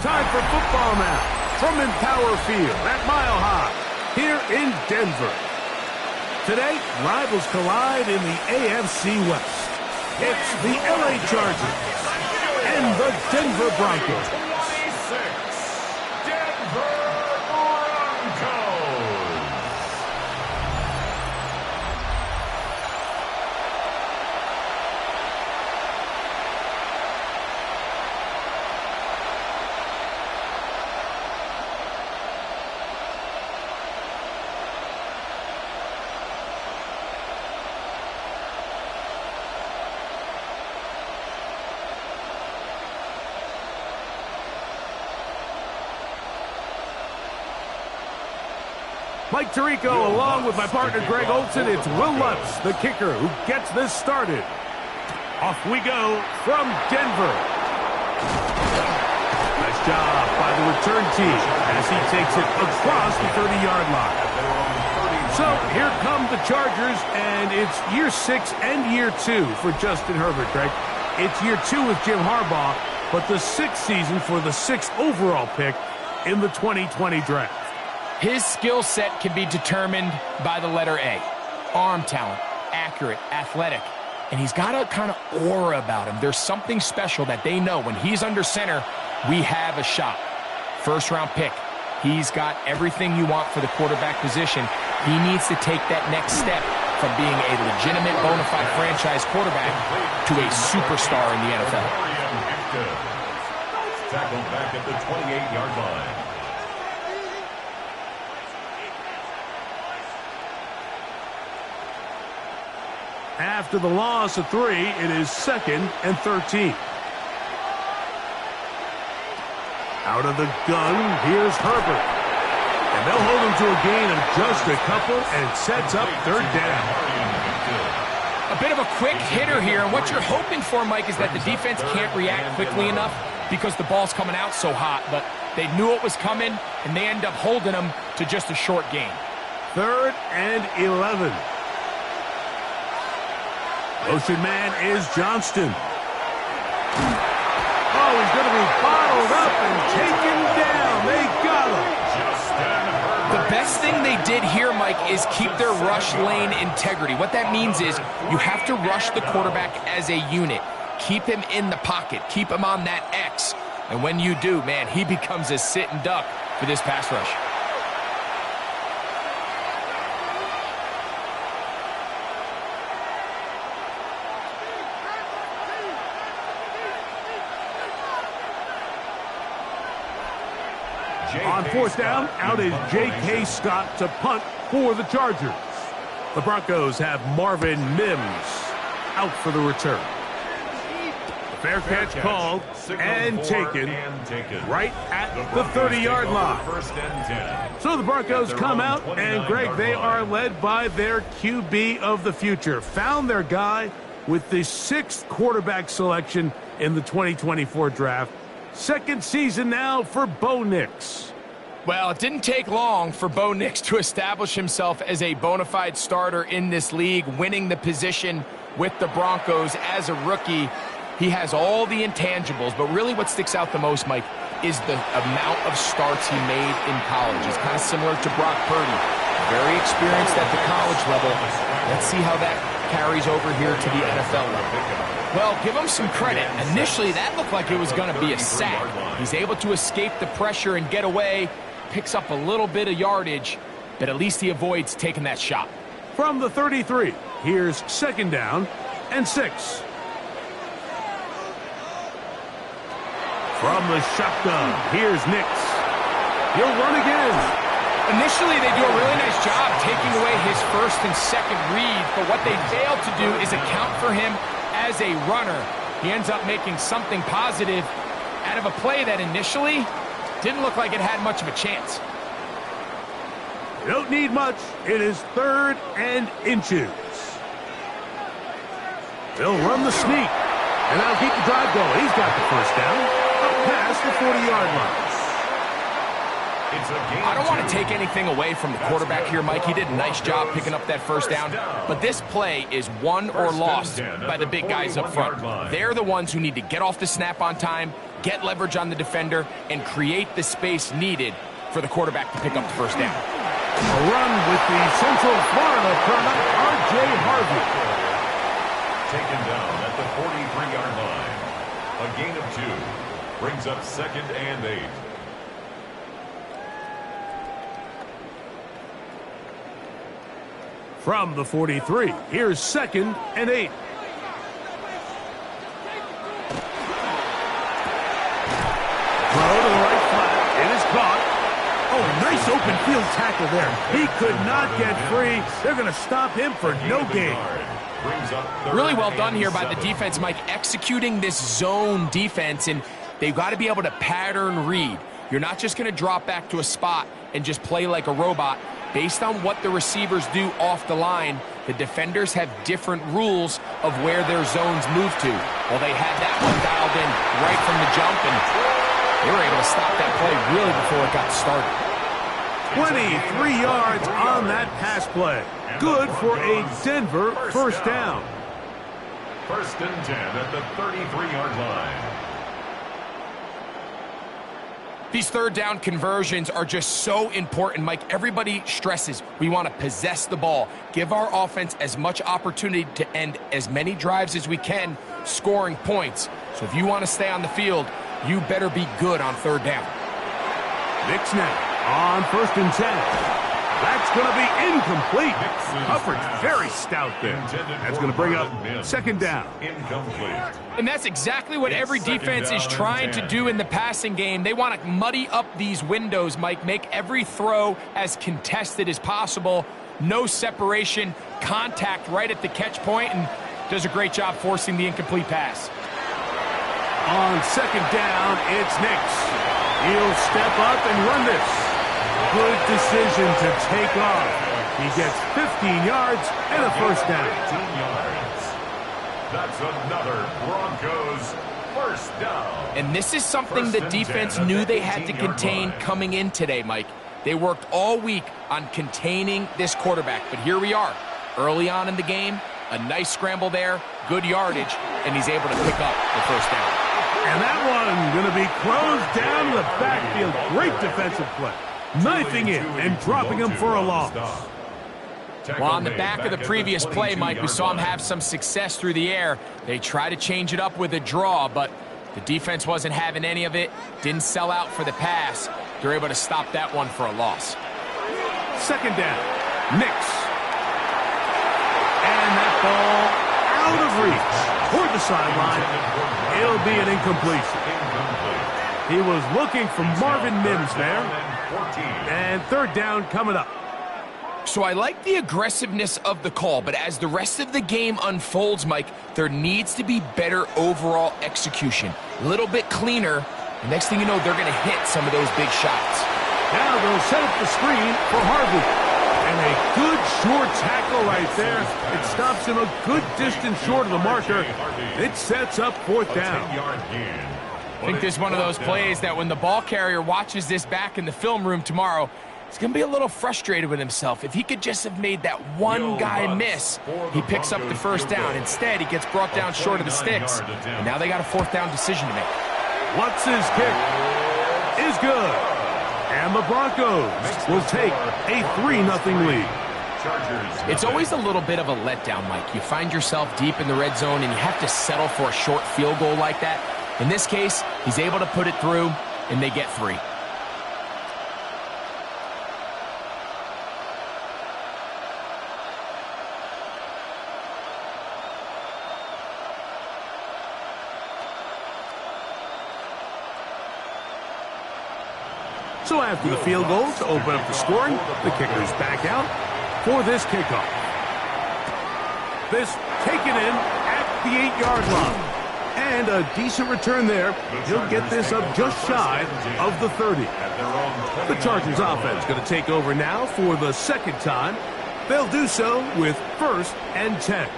Time for football now from Empower Field at Mile High here in Denver. Today, rivals collide in the AFC West. It's the LA Chargers and the Denver Broncos. Denver Broncos. Mike Tirico along with my partner Greg Olson. It's Will Lutz, the kicker, who gets this started. Off we go from Denver. Nice job by the return team as he takes it across the 30-yard line. So here come the Chargers, and it's year 6 and year 2 for Justin Herbert, Greg. It's year 2 with Jim Harbaugh, but the 6th season for the 6th overall pick in the 2020 draft. His skill set can be determined by the letter A. Arm talent, accurate, athletic. And he's got a kind of aura about him. There's something special that they know when he's under center, we have a shot. First-round pick. He's got everything you want for the quarterback position. He needs to take that next step from being a legitimate, bona fide franchise quarterback to a superstar in the NFL. Tackled back at the 28-yard line. After the loss of 3, it is 2nd and 13. Out of the gun, here's Herbert. And they'll hold him to a gain of just a couple and sets up 3rd down. A bit of a quick hitter here, and what you're hoping for, Mike, is that the defense can't react quickly enough because the ball's coming out so hot, but they knew it was coming, and they end up holding them to just a short gain. 3rd and 11. Motion man is Johnston. Oh, he's going to be bottled up and taken down. They got him. The best thing they did here, Mike, is keep their rush lane integrity. What that means is you have to rush the quarterback as a unit. Keep him in the pocket. Keep him on that X. And when you do, man, he becomes a sitting duck for this pass rush. On 4th down, out is J.K. Scott to punt for the Chargers. The Broncos have Marvin Mims out for the return. Fair catch called and taken right at the 30-yard line. So the Broncos come out, and, Greg, they are led by their QB of the future. Found their guy with the 6th quarterback selection in the 2024 draft. 2nd season now for Bo Nix. Well, it didn't take long for Bo Nix to establish himself as a bona fide starter in this league, winning the position with the Broncos as a rookie. He has all the intangibles, but really what sticks out the most, Mike, is the amount of starts he made in college. It's kind of similar to Brock Purdy. Very experienced at the college level. Let's see how that carries over here to the NFL level. Well, give him some credit. Initially, that looked like it was going to be a sack. He's able to escape the pressure and get away, picks up a little bit of yardage, but at least he avoids taking that shot. From the 33, here's 2nd down and 6. From the shotgun, here's Nix. He'll run again. Initially, they do a really nice job taking away his 1st and 2nd read, but what they fail to do is account for him as a runner. He ends up making something positive out of a play that initially didn't look like it had much of a chance. You don't need much. It is 3rd and inches. They'll run the sneak, and that'll keep the drive going. He's got the 1st down, up past the 40-yard line. I don't want to take anything away from the quarterback here, Mike. He did a nice job picking up that first down. But this play is won or lost by the big guys up front. They're the ones who need to get off the snap on time, get leverage on the defender, and create the space needed for the quarterback to pick up the first down. A run with the Central Florida product, R.J. Harvey. Taken down at the 43-yard line. A gain of 2. Brings up 2nd and 8. From the 43, here's 2nd and 8. Throw to the right flat. It is caught. Oh, nice open field tackle there. He could not get free. They're going to stop him for no gain. Really well done here by the defense, Mike, executing this zone defense, and they've got to be able to pattern read. You're not just going to drop back to a spot and just play like a robot. Based on what the receivers do off the line, the defenders have different rules of where their zones move to. Well, they had that one dialed in right from the jump, and they were able to stop that play really before it got started. 23 yards on that pass play. Good for a Denver first down. 1st and 10 at the 33-yard line. These third down conversions are just so important, Mike. Everybody stresses we want to possess the ball, give our offense as much opportunity to end as many drives as we can, scoring points. So if you want to stay on the field, you better be good on third down. Nick snap on 1st and 10. That's going to be incomplete. Coverage very stout there. That's going to bring up 2nd down. Incomplete. And that's exactly what every defense is trying to do in the passing game. They want to muddy up these windows, Mike, make every throw as contested as possible. No separation, contact right at the catch point, and does a great job forcing the incomplete pass. On 2nd down, it's Nix. He'll step up and run this. Good decision to take off. He gets 15 yards and a first down. 15 yards. That's another Broncos first down. And this is something the defense knew they had to contain coming in today, Mike. They worked all week on containing this quarterback, but here we are. Early on in the game, a nice scramble there, good yardage, and he's able to pick up the first down. And that one going to be closed down in the backfield. Great defensive play. Knifing in and dropping him for a loss. Well, on the back of the previous play, Mike, we saw him have some success through the air. They tried to change it up with a draw, but the defense wasn't having any of it. Didn't sell out for the pass. They're able to stop that one for a loss. 2nd down. Nix. And that ball out of reach toward the sideline. It'll be an incompletion. He was looking for Marvin Mims there. And 3rd down coming up. So I like the aggressiveness of the call, but as the rest of the game unfolds, Mike, there needs to be better overall execution. A little bit cleaner. The next thing you know, they're going to hit some of those big shots. Now they'll set up the screen for Harvey. And a good short tackle right there. It stops him a good distance short of the marker. It sets up 4th down. I think this is one of those plays that when the ball carrier watches this back in the film room tomorrow, he's going to be a little frustrated with himself. If he could just have made that one guy miss, he picks up the first down. Instead, he gets brought down short of the sticks. And now they got a 4th down decision to make. What's his kick? Is good. And the Broncos will take a 3-0 lead. It's always a little bit of a letdown, Mike. You find yourself deep in the red zone and you have to settle for a short field goal like that. In this case, he's able to put it through, and they get 3. So after the field goal to open up the scoring, the kicker's back out for this kickoff. This taken in at the 8-yard line. And a decent return there. He'll get this up just shy of the 30. The Chargers offense going to take over now for the 2nd time. They'll do so with 1st and 10.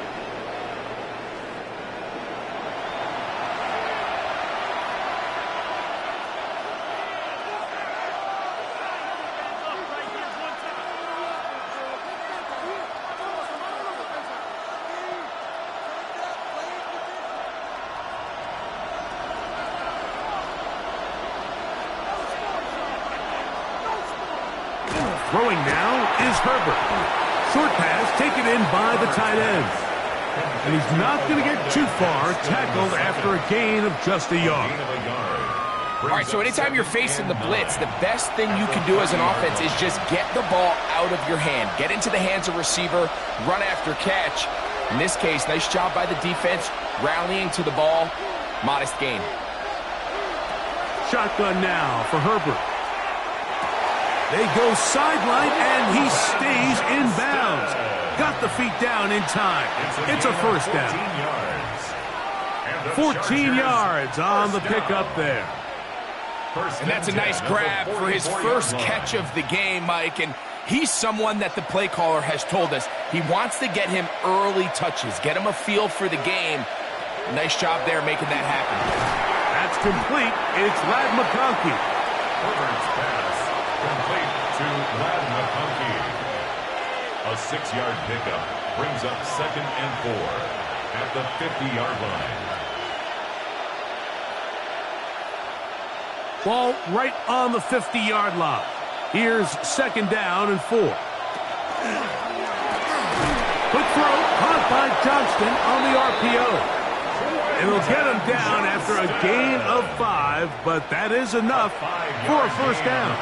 Throwing now is Herbert. Short pass taken in by the tight end. And he's not going to get too far, tackled after a gain of just a yard. All right, so anytime you're facing the blitz, the best thing you can do as an offense is just get the ball out of your hand. Get into the hands of receiver, run after catch. In this case, nice job by the defense, rallying to the ball. Modest gain. Shotgun now for Herbert. They go sideline, and he stays in bounds. Got the feet down in time. It's a first down. 14 yards on the pickup there. And that's a nice grab for his first catch of the game, Mike. And he's someone that the play caller has told us he wants to get him early touches, get him a feel for the game. Nice job there making that happen. That's complete. It's LAC McConkey. Herbert's pass complete to LAC McConkey. A 6-yard pickup brings up 2nd and 4 at the 50-yard line. Ball right on the 50-yard line. Here's 2nd down and 4. Quick throw, caught by Johnston on the RPO. It'll get him down after a gain of 5, but that is enough for a first down.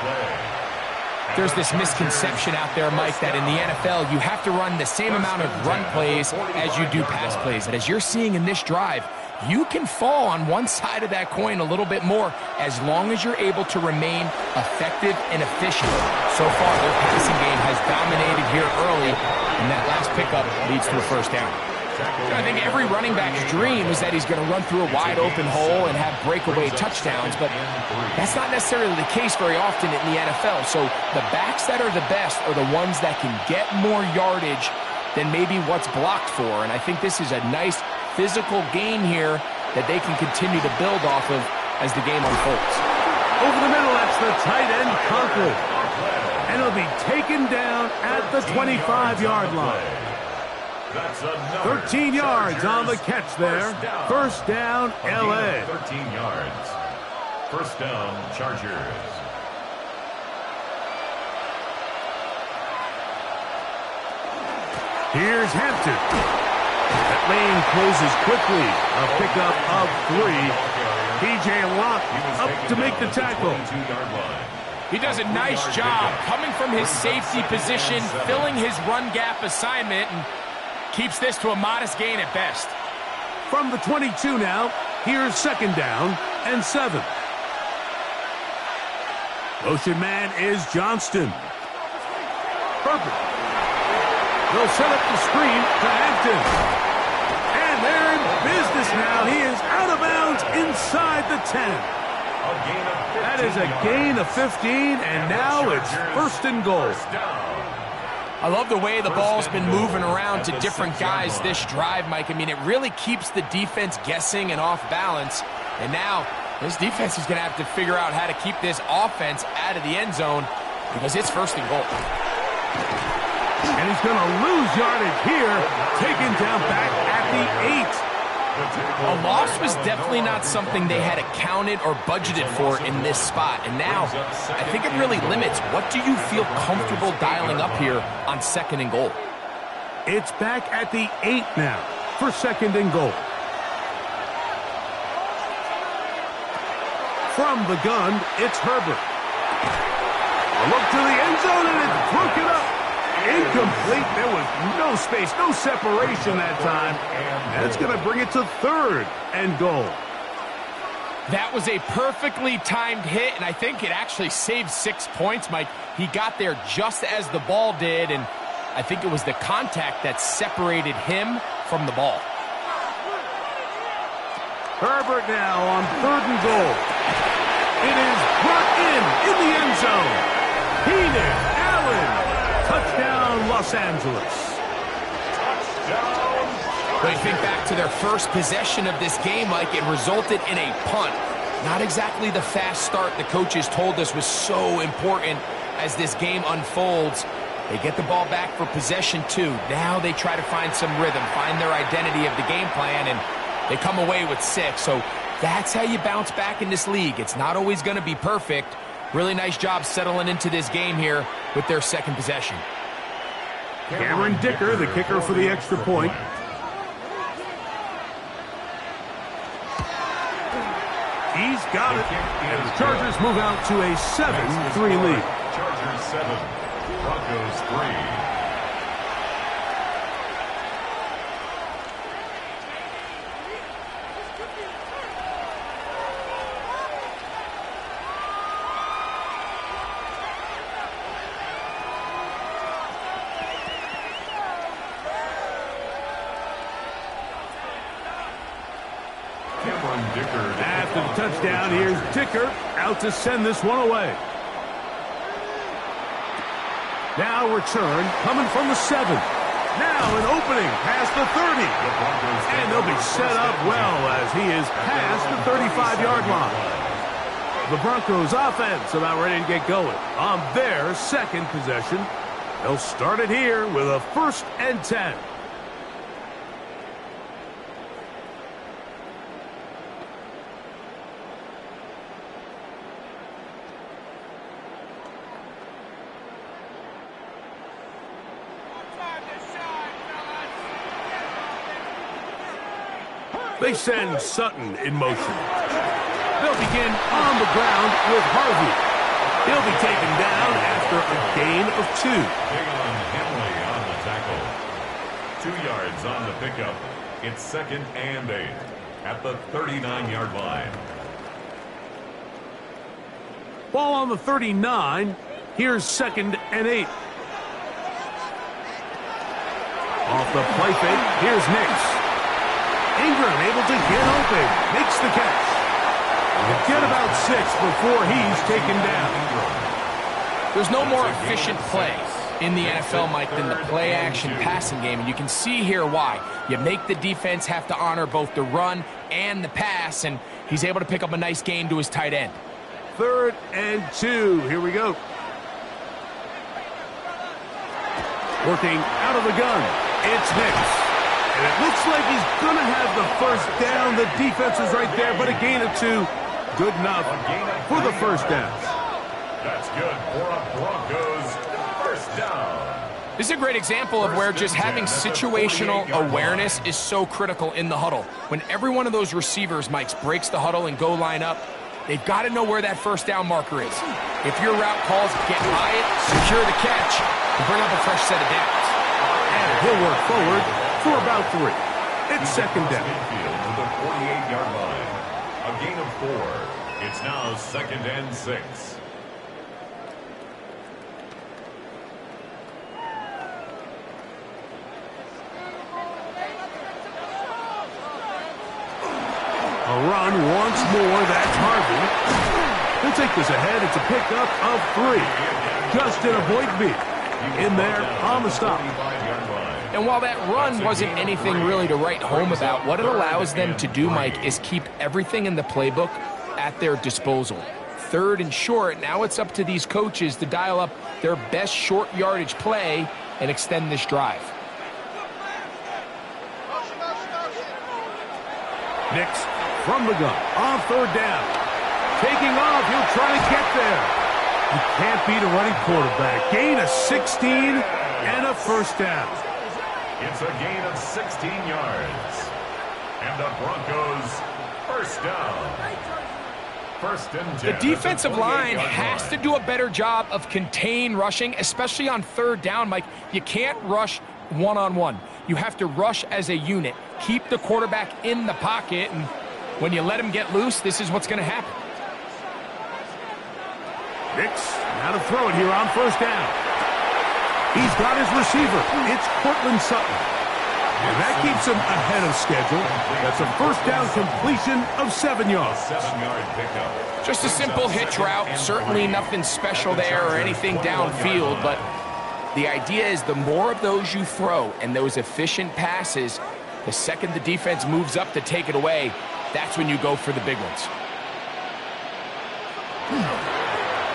There's this misconception out there, Mike, that in the NFL you have to run the same amount of run plays as you do pass plays. And as you're seeing in this drive, you can fall on one side of that coin a little bit more as long as you're able to remain effective and efficient. So far, their passing game has dominated here early, and that last pickup leads to a first down. I think every running back's dream is that he's going to run through a wide-open hole and have breakaway touchdowns, but that's not necessarily the case very often in the NFL. So the backs that are the best are the ones that can get more yardage than maybe what's blocked for, and I think this is a nice physical gain here that they can continue to build off of as the game unfolds. Over the middle, that's the tight end, Conklin. And he'll be taken down at the 25-yard line. 13 yards on the catch there. First down, LA. 13 yards. First down, Chargers. Here's Hampton. That lane closes quickly. A pickup of 3. P.J. Locke up to make the tackle. He does a nice job coming from his safety position, filling his run gap assignment, and keeps this to a modest gain at best. From the 22 now, here's 2nd down and 7. Motion man is Johnston. Herbert. They'll set up the screen to Hampton. And they're in business now. He is out of bounds inside the 10. That is a gain of 15, and now it's 1st and goal. I love the way the ball's been moving around to different guys this drive, Mike. I mean, it really keeps the defense guessing and off balance. And now this defense is going to have to figure out how to keep this offense out of the end zone because it's 1st and goal. And he's going to lose yardage here, taken down back at the 8. A loss was definitely not something they had accounted or budgeted for in this spot. And now, I think it really limits what do you feel comfortable dialing up here on 2nd and goal. It's back at the 8 now for 2nd and goal. From the gun, it's Herbert. A look to the end zone, and it's broken up. Incomplete. There was no space, no separation that time. And it's going to bring it to 3rd and goal. That was a perfectly timed hit, and I think it actually saved 6 points, Mike. He got there just as the ball did, and I think it was the contact that separated him from the ball. Herbert now on 3rd and goal. It is brought in the end zone. Keenan Allen. Touchdown, Los Angeles. When you think back to their first possession of this game, Mike, it resulted in a punt. Not exactly the fast start the coaches told us was so important as this game unfolds. They get the ball back for possession 2. Now they try to find some rhythm, find their identity of the game plan, and they come away with 6. So that's how you bounce back in this league. It's not always going to be perfect, Really nice job settling into this game here with their second possession. Cameron Dicker, the kicker for the extra point. He's got it. And the Chargers move out to a 7-3 lead. Chargers 7, Broncos 3. After the touchdown, here's Dicker out to send this one away. Now return coming from the 7. Now an opening past the 30. And they'll be set up well as he is past the 35-yard line. The Broncos offense about ready to get going on their second possession. They'll start it here with a 1st and 10. They send Sutton in motion. They'll begin on the ground with Harvey. He'll be taken down after a gain of 2. Big on Henley on the tackle. 2 yards on the pickup. It's 2nd and 8 at the 39-yard line. Ball on the 39. Here's 2nd and 8. Off the play fake. Here's Nix. Ingram able to get open, makes the catch. He'll get about 6 before he's taken down. There's no more efficient play in the NFL, Mike, than the play-action passing game, and you can see here why. You make the defense have to honor both the run and the pass, and he's able to pick up a nice gain to his tight end. 3rd and 2. Here we go. Working out of the gun. It's Nix. And it looks like he's going to have the 1st down. The defense is right there, but a gain of 2. Good enough for the 1st down. That's good for a Broncos 1st down. This is a great example of where just having situational awareness is so critical in the huddle. When every one of those receivers, Mike, breaks the huddle and go line up, they've got to know where that 1st down marker is. If your route calls, get by it, secure the catch, and bring up a fresh set of downs. And he'll work forward for about 3. It's 2nd down. To the 48-yard line. A gain of 4. It's now 2nd and 6. A run once more. That's Harvey. He'll take this ahead. It's a pickup of 3. Justin Avoidby in there on the stop. And while that run wasn't anything really to write home about, what it allows them to do, Mike, is keep everything in the playbook at their disposal. 3rd and short, now it's up to these coaches to dial up their best short yardage play and extend this drive. Nix from the gun on 3rd down. Taking off, he'll try to get there. You can't beat a running quarterback. Gain of 16 and a 1st down. It's a gain of 16 yards. And the Broncos 1st down. 1st and 10. The defensive line has to do a better job of contain rushing, especially on 3rd down, Mike. You can't rush one-on-one. You have to rush as a unit. Keep the quarterback in the pocket, and when you let him get loose, this is what's going to happen. Nix, now to throw it here on 1st down. He's got his receiver. It's Cortland Sutton. And that keeps him ahead of schedule. That's a 1st down completion of 7 yards. 7-yard pickup. Just a simple hitch route. Certainly nothing special there or anything downfield, but the idea is the more of those you throw and those efficient passes, the second the defense moves up to take it away, that's when you go for the big ones.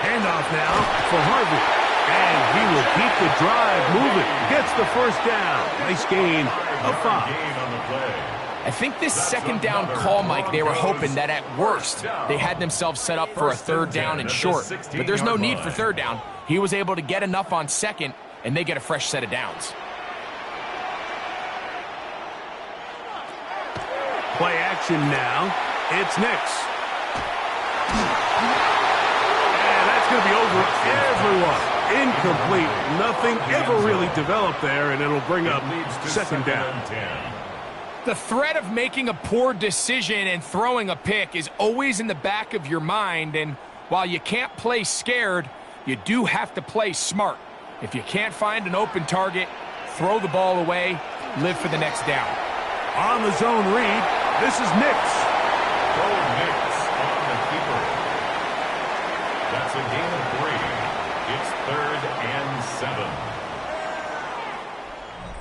Handoff now for Harvey. And he will keep the drive moving. Gets the 1st down. Nice gain of 5. Gain on the play. I think this second down call, Mike, they were hoping that at worst they had themselves set up for a third down and short. But there's no need for third down. He was able to get enough on second, and they get a fresh set of downs. Play action now. It's Nix. And that's going to be over everyone. Incomplete. Nothing ever really developed there, and it'll bring up second down. The threat of making a poor decision and throwing a pick is always in the back of your mind, and while you can't play scared, you do have to play smart. If you can't find an open target, throw the ball away, live for the next down. On the zone read, this is Nix. Go Nix on the keeper. That's a gain of 3. It's 3rd and 7.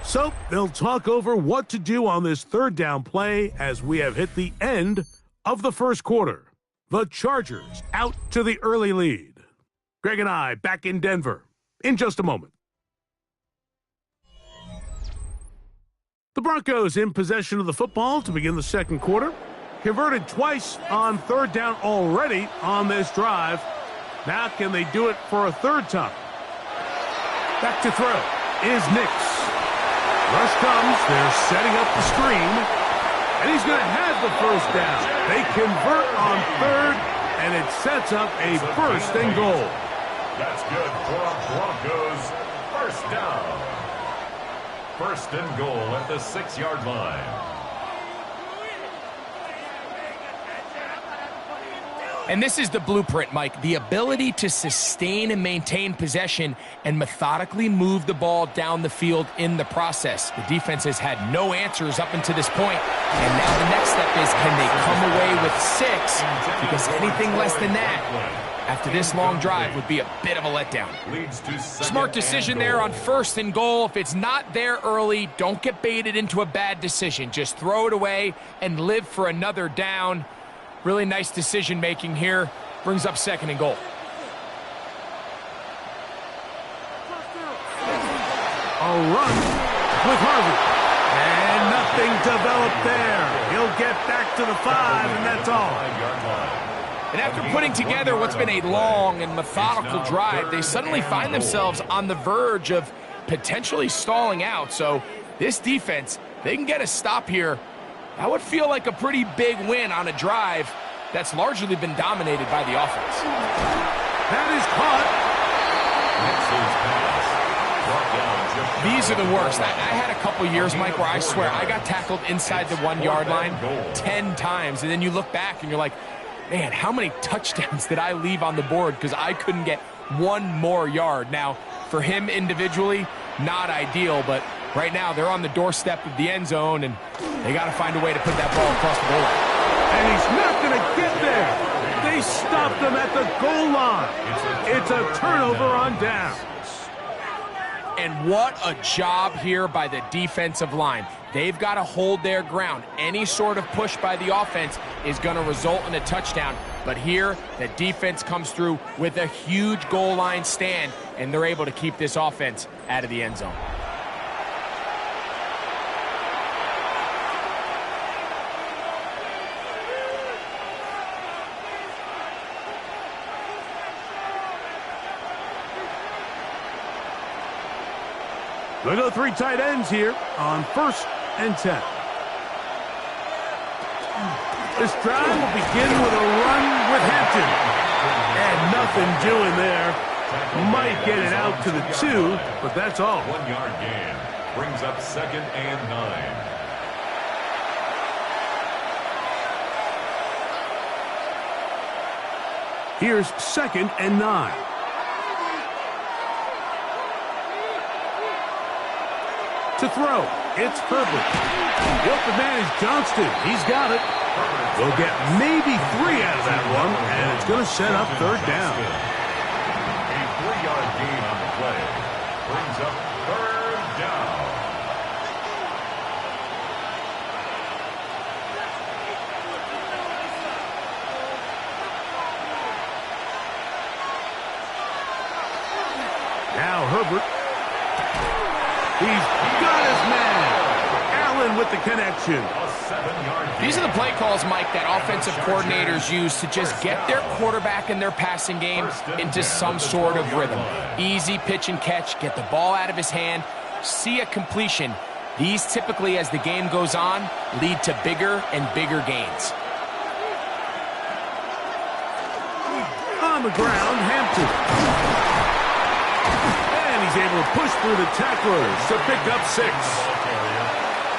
So they'll talk over what to do on this third down play as we have hit the end of the first quarter. The Chargers out to the early lead. Greg and I back in Denver in just a moment. The Broncos in possession of the football to begin the second quarter. Converted twice on third down already on this drive. Now can they do it for a third time? Back to throw is Nix. Rush comes, they're setting up the screen, and he's going to have the first down. They convert on third, and it sets up a first and goal. That's good for a Broncos first down. First and goal at the 6-yard line. And this is the blueprint, Mike. The ability to sustain and maintain possession and methodically move the ball down the field in the process. The defense has had no answers up until this point. And now the next step is, can they come away with 6? Because anything less than that, after this long drive, would be a bit of a letdown. Smart decision there on first and goal. If it's not there early, don't get baited into a bad decision. Just throw it away and live for another down. Really nice decision-making here. Brings up second and goal. A run with Harvey. And nothing developed there. He'll get back to the 5, and that's all. And after putting together what's been a long and methodical drive, they suddenly find themselves on the verge of potentially stalling out. So this defense, they can get a stop here. That would feel like a pretty big win on a drive that's largely been dominated by the offense. That is caught. These are the worst. I had a couple years, Mike, where I swear I got tackled inside the 1-yard line 10 times, and then you look back and you're like, man, how many touchdowns did I leave on the board because I couldn't get one more yard? Now, for him individually, not ideal, but right now they're on the doorstep of the end zone, and they got to find a way to put that ball across the goal line. And he's not going to get there. They stopped him at the goal line. It's a turnover on down. And what a job here by the defensive line. They've got to hold their ground. Any sort of push by the offense is going to result in a touchdown. But here, the defense comes through with a huge goal line stand, and they're able to keep this offense out of the end zone. They'll go 3 tight ends here on 1st and 10. This drive will begin with a run with Hampton. And nothing doing there. Might get it out to the 2, but that's all. 1-yard gain brings up 2nd and 9. Here's 2nd and 9. To throw, it's Herbert. The open man is Johnston. He's got it. We'll get maybe 3 out of that one, and it's going to set up 3rd down. A 3-yard gain on the play brings up 3rd down. Now Herbert. He's got his man. Allen with the connection. These are the play calls, Mike, that offensive coordinators use to just get their quarterback and their passing game into some sort of rhythm. Easy pitch and catch, get the ball out of his hand, see a completion. These typically, as the game goes on, lead to bigger and bigger gains. On the ground, Hampton. And he's able to push through the tacklers to pick up 6.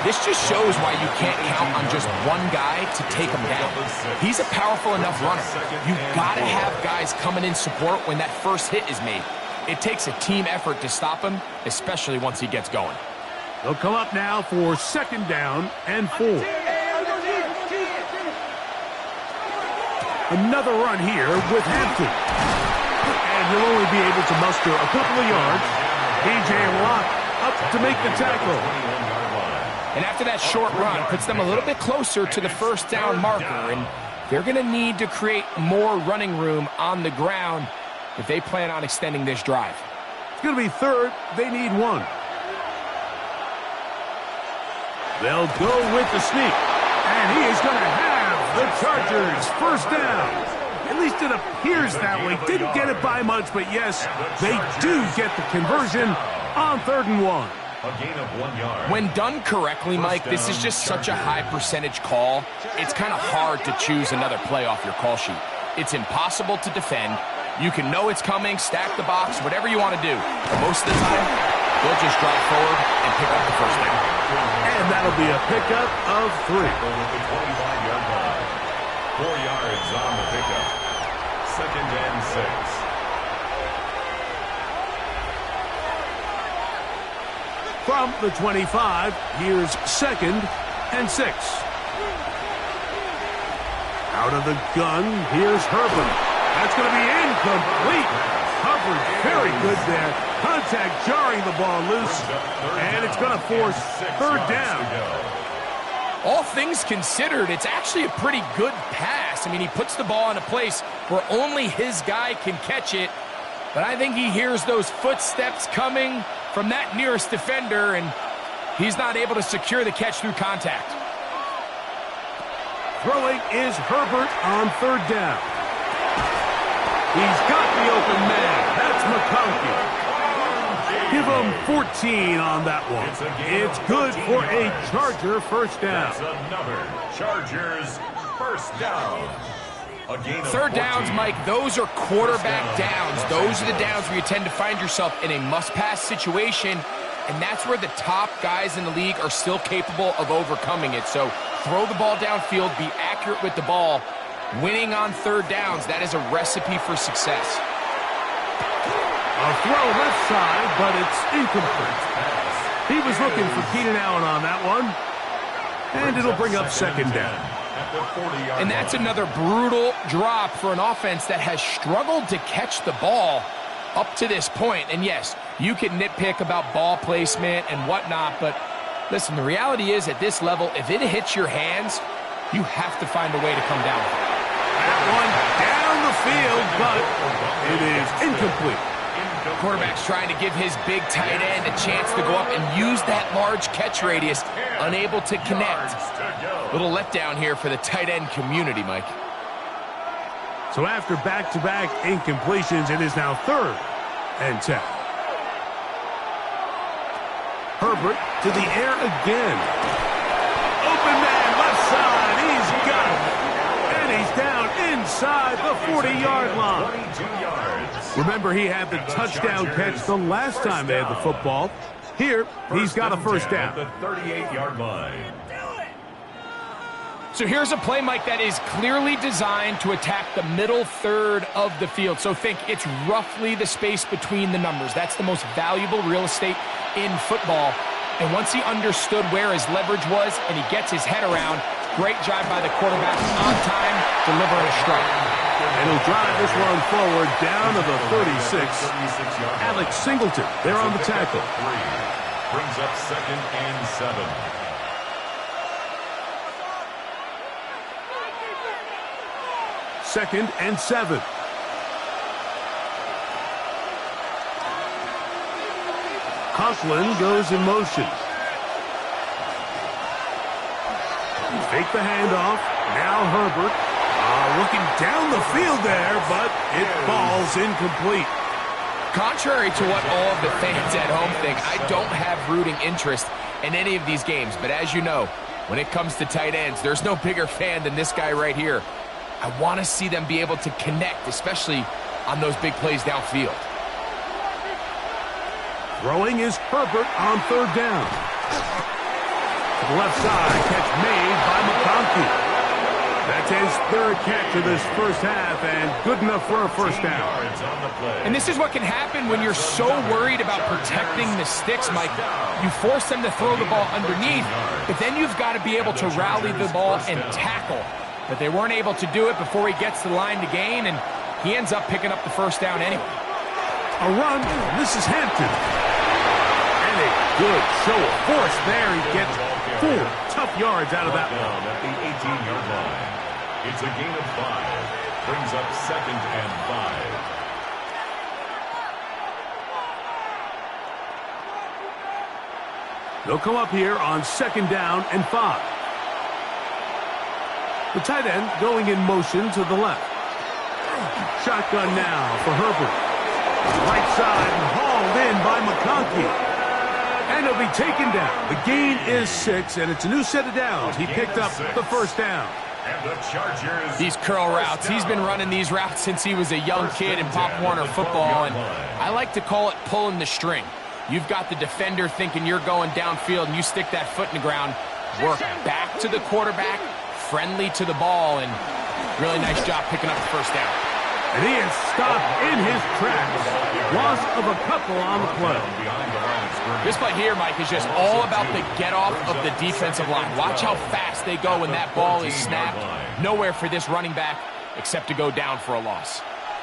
This just shows why you can't count on just one guy to take him down. He's a powerful enough runner. You've got to have guys coming in support when that first hit is made. It takes a team effort to stop him, especially once he gets going. They'll come up now for 2nd down and 4. Another run here with Hampton. And he'll only be able to muster a couple of yards. DJ LAC up to make the tackle. And after that short run, puts them a little bit closer to the 1st down marker. And they're going to need to create more running room on the ground if they plan on extending this drive. It's going to be 3rd. They need 1. They'll go with the sneak. And he is going to have the Chargers 1st down. At least it appears that way. Didn't get it by much, but yes, they do get the conversion on 3rd and 1. A gain of 1 yard. When done correctly, Mike, this is just such a high percentage call. It's kind of hard to choose another play off your call sheet. It's impossible to defend. You can know it's coming, stack the box, whatever you want to do. Most of the time, they'll just drive forward and pick up the 1st down. And that'll be a pickup of 3. Over the 25-yard line. 4 yards on the pickup. 2nd and 6. From the 25, here's 2nd and 6. Out of the gun, here's Herbert. That's going to be incomplete. Coverage very good there. Contact jarring the ball loose. And it's going to force 3rd down. All things considered, it's actually a pretty good pass. I mean, he puts the ball in a place where only his guy can catch it. But I think he hears those footsteps coming from that nearest defender, and he's not able to secure the catch through contact. Throwing is Herbert on 3rd down. He's got the open man. That's McConkey. Give him 14 on that one. It's good for a Charger 1st down. That's another Chargers 1st down. 3rd downs, Mike, those are quarterback downs. Those are the downs where you tend to find yourself in a must-pass situation, and that's where the top guys in the league are still capable of overcoming it. So throw the ball downfield, be accurate with the ball. Winning on 3rd downs, that is a recipe for success. A throw left side, but it's incomplete. He was looking for Keenan Allen on that one, and it'll bring up 2nd down. And that's another brutal drop for an offense that has struggled to catch the ball up to this point. And yes, you can nitpick about ball placement and whatnot, but listen, the reality is at this level, if it hits your hands, you have to find a way to come down with it. That one down the field, but it is incomplete. Quarterback's trying to give his big tight end a chance to go up and use that large catch radius, unable to connect. Little letdown here for the tight end community, Mike. So after back-to-back incompletions, it is now 3rd and 10. Herbert to the air again. Open man, left side, he's got it. And he's down inside the 40-yard line. 22 yards. Remember, he had the touchdown catch the last time they had the football. Here, he's got a 1st down. The 38-yard line. So here's a play, Mike, that is clearly designed to attack the middle 3rd of the field. So think it's roughly the space between the numbers. That's the most valuable real estate in football. And once he understood where his leverage was and he gets his head around, great job by the quarterback on time, delivering a strike. And he'll drive this one forward down to the 36. Alex Singleton, there on the tackle. Brings up 2nd and 7. Second and 7. Conklin goes in motion. Fake the handoff. Now Herbert. Looking down the field there, but it falls incomplete. Contrary to what all of the fans at home think, I don't have rooting interest in any of these games. But as you know, when it comes to tight ends, there's no bigger fan than this guy right here. I want to see them be able to connect, especially on those big plays downfield. Throwing is Herbert on third down. To the left side, catch made by McConkey. That's his third catch of this first half, and good enough for a first down. And this is what can happen when you're so worried about protecting the sticks, Mike. You force them to throw the ball underneath, but then you've got to be able to rally the ball and tackle. But they weren't able to do it before he gets to the line to gain, and he ends up picking up the first down anyway. A run, this is Hampton. And a good show of force there. He gets 4 tough yards out of that one. At the 18-yard line. It's a gain of 5. Brings up 2nd and 5. They'll come up here on 2nd down and 5. The tight end going in motion to the left. Shotgun now for Herbert. Right side and hauled in by McConkey. And he'll be taken down. The gain is 6, and it's a new set of downs. He picked up the first down. And the Chargers. These curl routes, he's been running these routes since he was a young kid in Pop Warner football, and I like to call it pulling the string. You've got the defender thinking you're going downfield, and you stick that foot in the ground, work back to the quarterback, friendly to the ball, and really nice job picking up the first down. And he is stopped in his tracks. Loss of a couple on the play. This play here, Mike, is just all about the get-off of the defensive line. Watch how fast they go when that ball is snapped. Nowhere for this running back except to go down for a loss.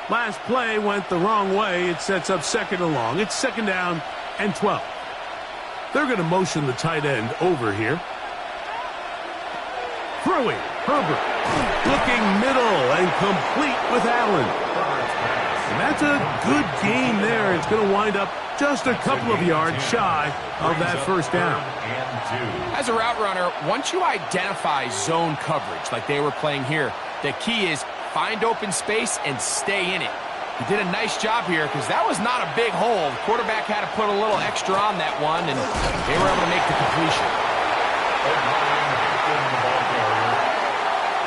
Last play went the wrong way. It sets up 2nd and long. It's 2nd down and 12. They're going to motion the tight end over here. Throwing, Herbert. Looking middle and complete with Allen. And that's a good gain there. It's going to wind up just a couple of yards shy of that first down. As a route runner, once you identify zone coverage like they were playing here, the key is find open space and stay in it. He did a nice job here because that was not a big hole. The quarterback had to put a little extra on that one, and they were able to make the completion.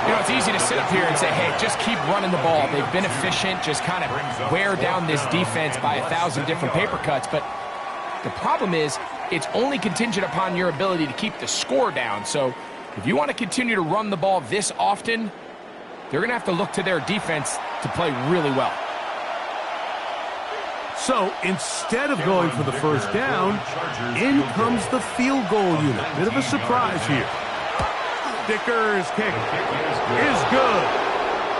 You know, it's easy to sit up here and say, hey, just keep running the ball. They've been efficient, just kind of wear down this defense by 1,000 different paper cuts. But the problem is it's only contingent upon your ability to keep the score down. So if you want to continue to run the ball this often, they're going to have to look to their defense to play really well. So instead of going for the first down, in comes the field goal unit. Bit of a surprise here. Dicker's kick is good.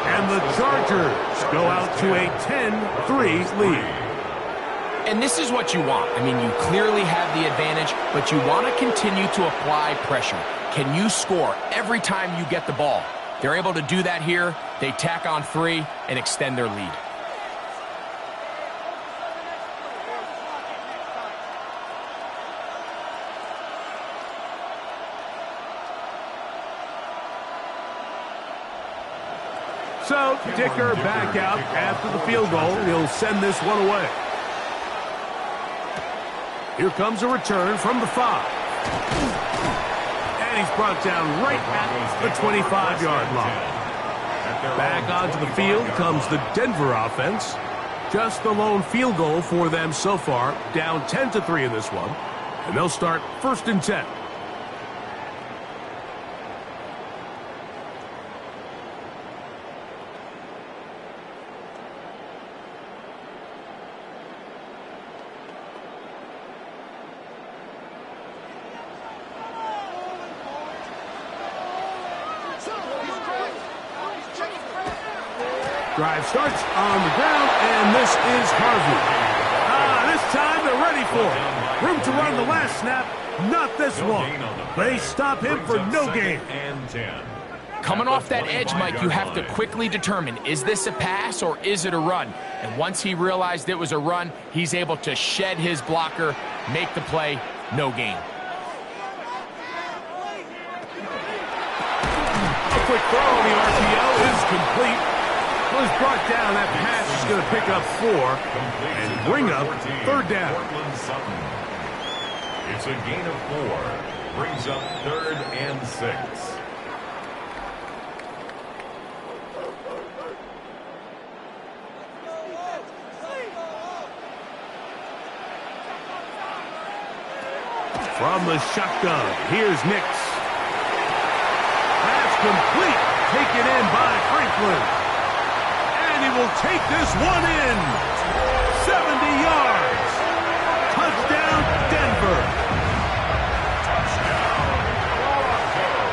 And the Chargers go out to a 10-3 lead. And this is what you want. I mean, you clearly have the advantage, but you want to continue to apply pressure. Can you score every time you get the ball? They're able to do that here. They tack on 3 and extend their lead. So, Dicker back out after the field goal. He'll send this one away. Here comes a return from the 5. And he's brought down right at the 25-yard line. Back onto the field comes the Denver offense. Just the lone field goal for them so far. Down 10-3 in this one. And they'll start 1st and 10. Drive starts on the ground, and this is Harvey. This time they're ready for it. Room to run the last snap, not this one. They stop him for no gain. Coming off that edge, Mike, you have to quickly determine, is this a pass or is it a run? And once he realized it was a run, he's able to shed his blocker, make the play, no gain. quick throw on the RPO is complete. Was brought down. That pass is going to pick up 4 and bring up 3rd down. It's a gain of 4. Brings up 3rd and 6. From the shotgun, here's Nix. That's complete. Taken in by Franklin. He will take this one in. 70 yards. Touchdown, Denver.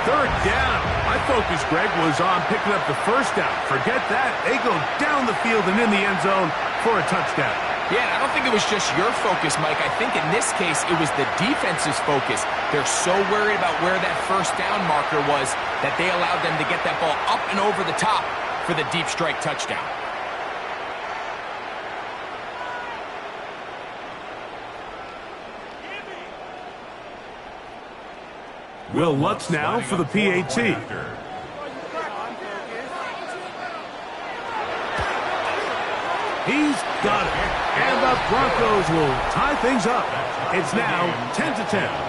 Third down. My focus, Greg, was on picking up the first down. Forget that. They go down the field and in the end zone for a touchdown. Yeah, and I don't think it was just your focus, Mike. I think in this case, it was the defense's focus. They're so worried about where that first down marker was that they allowed them to get that ball up and over the top for the deep strike touchdown. Will Lutz now for the PAT. He's got it. And the Broncos will tie things up. It's now 10-10.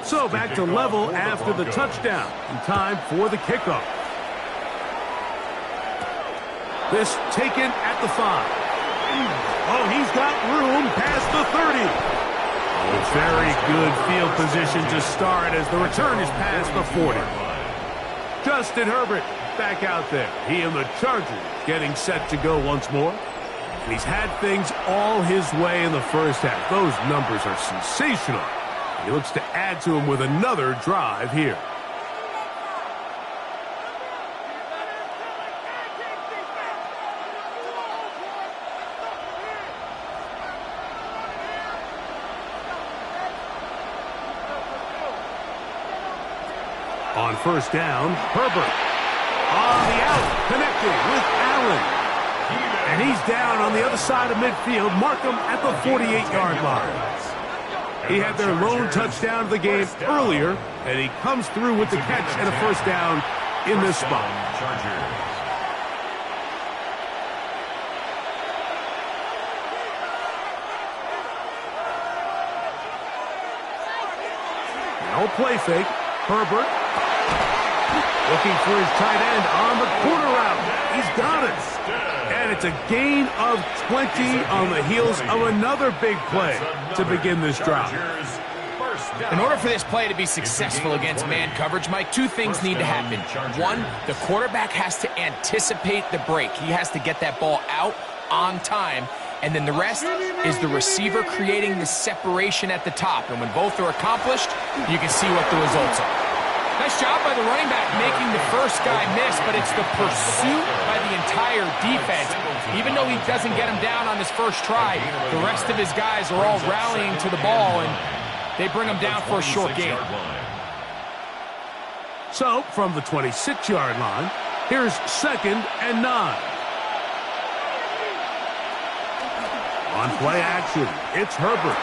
So back to level after the touchdown. In time for the kickoff. This taken at the 5. Oh, he's got room past the 30. Oh, very good field position to start as the return is past the 40. Justin Herbert back out there. He and the Chargers getting set to go once more. And he's had things all his way in the first half. Those numbers are sensational. He looks to add to him with another drive here. On first down, Herbert. On the out, connecting with Allen. And he's down on the other side of midfield. Mark him at the 48-yard line. He had their lone touchdown of the game earlier, and he comes through with the catch and a first down in this spot. No play fake. Herbert looking for his tight end on the corner route. He's got it. And it's a gain of 20 on the heels of another big play to begin this drive. In order for this play to be successful against man coverage, Mike, two things need to happen. One, the quarterback has to anticipate the break. He has to get that ball out on time. And then the rest is the receiver creating the separation at the top. And when both are accomplished, you can see what the results are. Nice job by the running back making the first guy miss, but it's the pursuit by the entire defense. Even though he doesn't get him down on his first try, the rest of his guys are all rallying to the ball, and they bring him down for a short gain. So, from the 26-yard line, here's 2nd and 9. On play action, it's Herbert.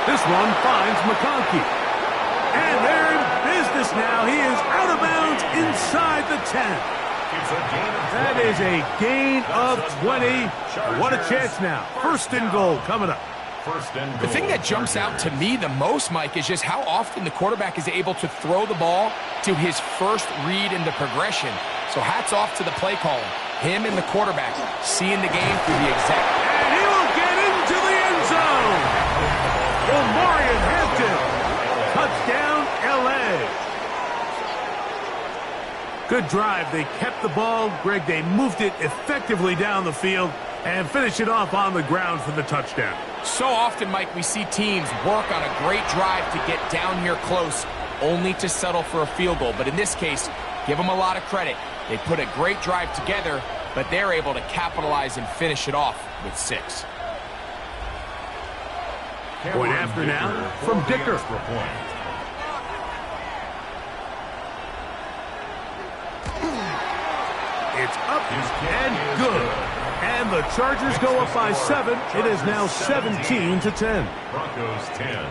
This one finds McConkey. And they're in business now. He is out of bounds inside the 10. That is a gain of 20. What a chance now. 1st and goal coming up. The thing that jumps out to me the most, Mike, is just how often the quarterback is able to throw the ball to his first read in the progression. So hats off to the play caller. Him and the quarterback seeing the game through the exact... And he will get into the end zone. Omarion Hampton. Touchdown, L.A. Good drive. They kept the ball. Greg, they moved it effectively down the field and finished it off on the ground for the touchdown. So often, Mike, we see teams work on a great drive to get down here close, only to settle for a field goal. But in this case, give them a lot of credit. They put a great drive together, but they're able to capitalize and finish it off with 6. Point after now from Dicker. It's up and good. And the Chargers go up by 7. It is now 17-10. Broncos 10.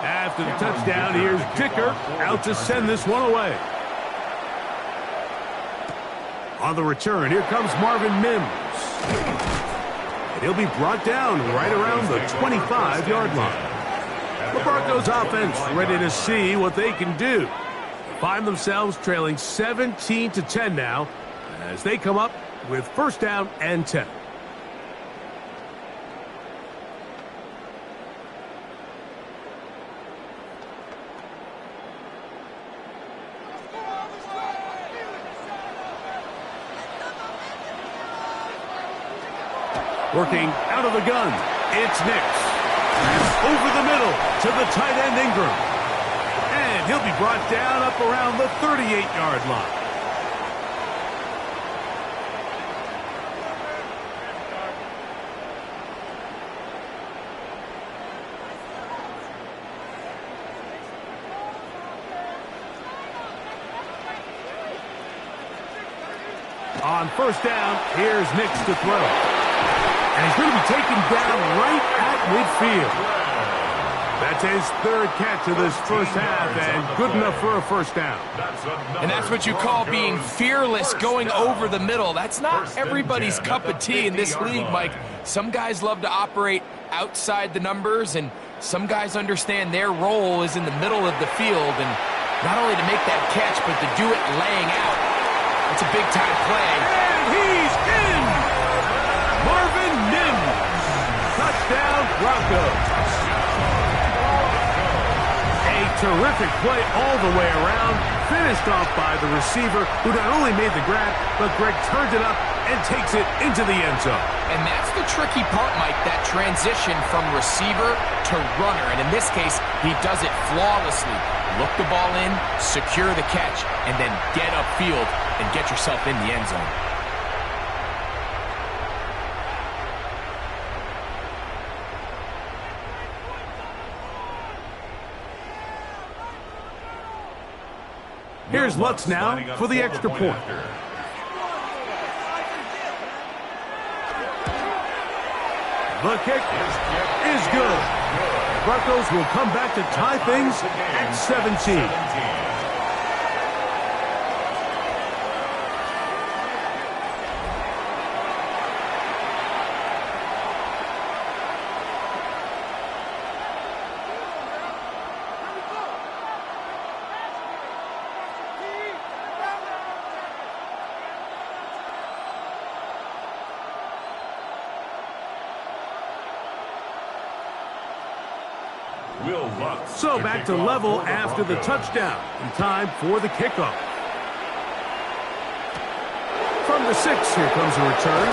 After the touchdown, here's Dicker out to send this one away. On the return, here comes Marvin Mims. And he'll be brought down right around the 25-yard line. The Broncos offense ready to see what they can do. Find themselves trailing 17-10 now as they come up with first down and 10. Working out of the gun, it's Nix. And over the middle to the tight end Ingram. And he'll be brought down up around the 38-yard line. On first down, here's Nix to throw. And he's going to be taken down right at midfield. That's his 3rd catch of this first half, and good enough for a first down. And that's what you call being fearless, going over the middle. That's not everybody's cup of tea in this league, Mike. Some guys love to operate outside the numbers, and some guys understand their role is in the middle of the field, and not only to make that catch, but to do it laying out. It's a big-time play. And he's in! Marvin Mims. Touchdown, Broncos. A terrific play all the way around. Finished off by the receiver, who not only made the grab, but Greg turns it up and takes it into the end zone. And that's the tricky part, Mike, that transition from receiver to runner. And in this case, he does it flawlessly. Look the ball in, secure the catch, and then get upfield and get yourself in the end zone. Here's Lutz now for the extra point. The kick is good. Broncos will come back to tie things at 17. So back to level after the touchdown. In time for the kickoff. From the 6, here comes a return.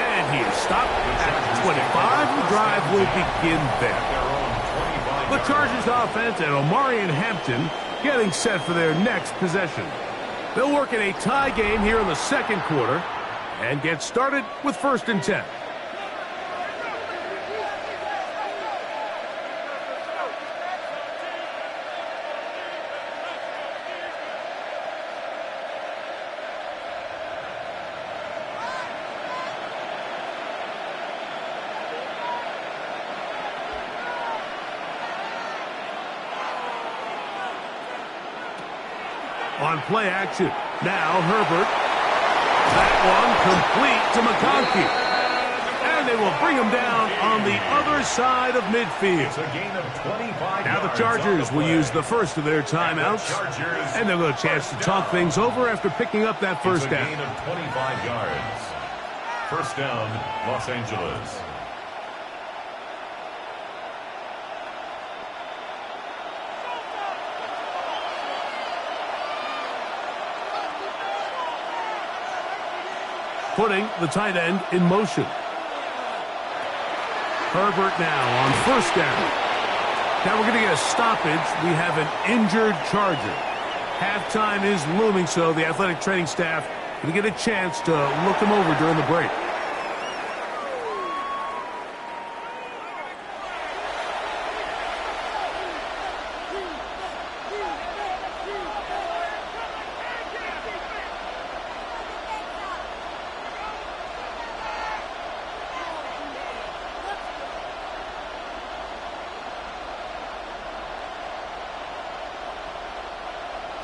And he is stopped at the 25. The drive will begin there. The Chargers offense and Omarion Hampton getting set for their next possession. They'll work in a tie game here in the second quarter and get started with 1st and 10. On play action. Now Herbert. That one complete to McConkey. And And they will bring him down on the other side of midfield. It's a gain of 25 Now the yards Chargers on will the use the first of their timeouts. And they'll get a chance to talk things over after picking up that first down. It's a gain of 25 yards. First down, Los Angeles. Putting the tight end in motion. Herbert now on first down. Now we're going to get a stoppage. We have an injured Charger. Halftime is looming, so the athletic training staff going to get a chance to look him over during the break.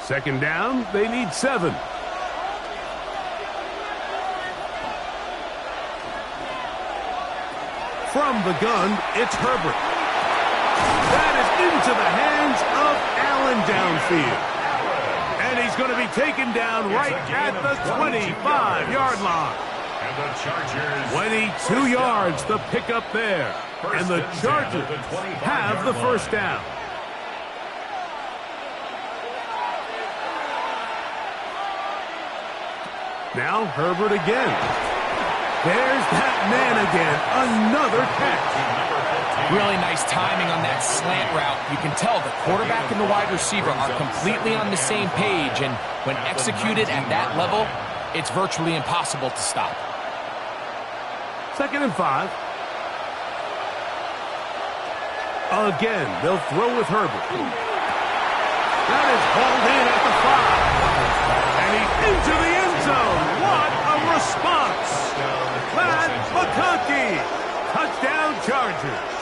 Second down, they need 7. From the gun, it's Herbert. That is into the hands of Allen downfield. And he's going to be taken down right at the 25-yard line. And the Chargers 22 yards to pick up there. And the Chargers have the first down. Now Herbert again. There's that man again. Another catch. Really nice timing on that slant route. You can tell the quarterback and the wide receiver are completely on the same page, and when executed at that level, it's virtually impossible to stop. Second and 5. Again, they'll throw with Herbert. That is hauled in at the 5. And he's into the end zone. What a response. Matt McConkey. Touchdown Chargers.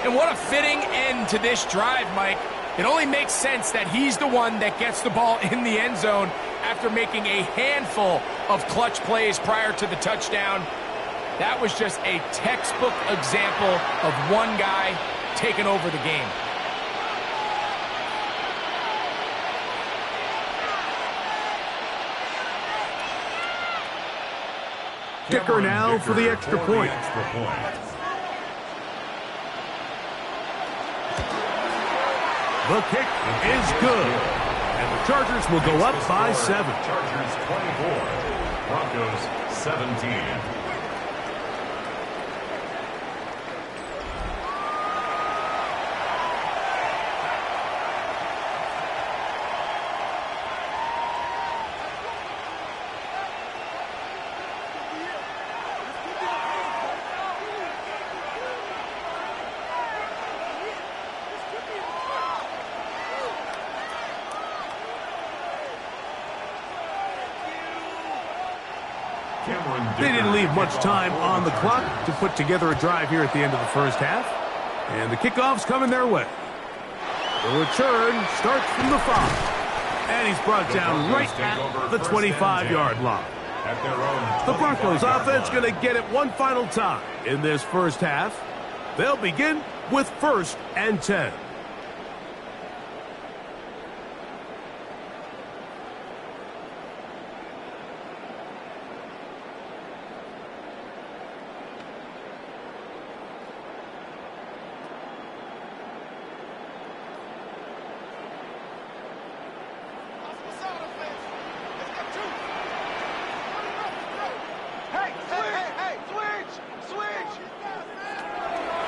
And what a fitting end to this drive, Mike. It only makes sense that he's the one that gets the ball in the end zone after making a handful of clutch plays prior to the touchdown. That was just a textbook example of one guy taking over the game. Kicker now for the extra point. The kick is good. And the Chargers will go up by 7. Chargers 24, Broncos 17. They didn't leave much time on the clock to put together a drive here at the end of the first half. And the kickoff's coming their way. The return starts from the 5. And he's brought down right at the 25-yard line. The Broncos offense going to get it one final time in this first half. They'll begin with 1st and 10.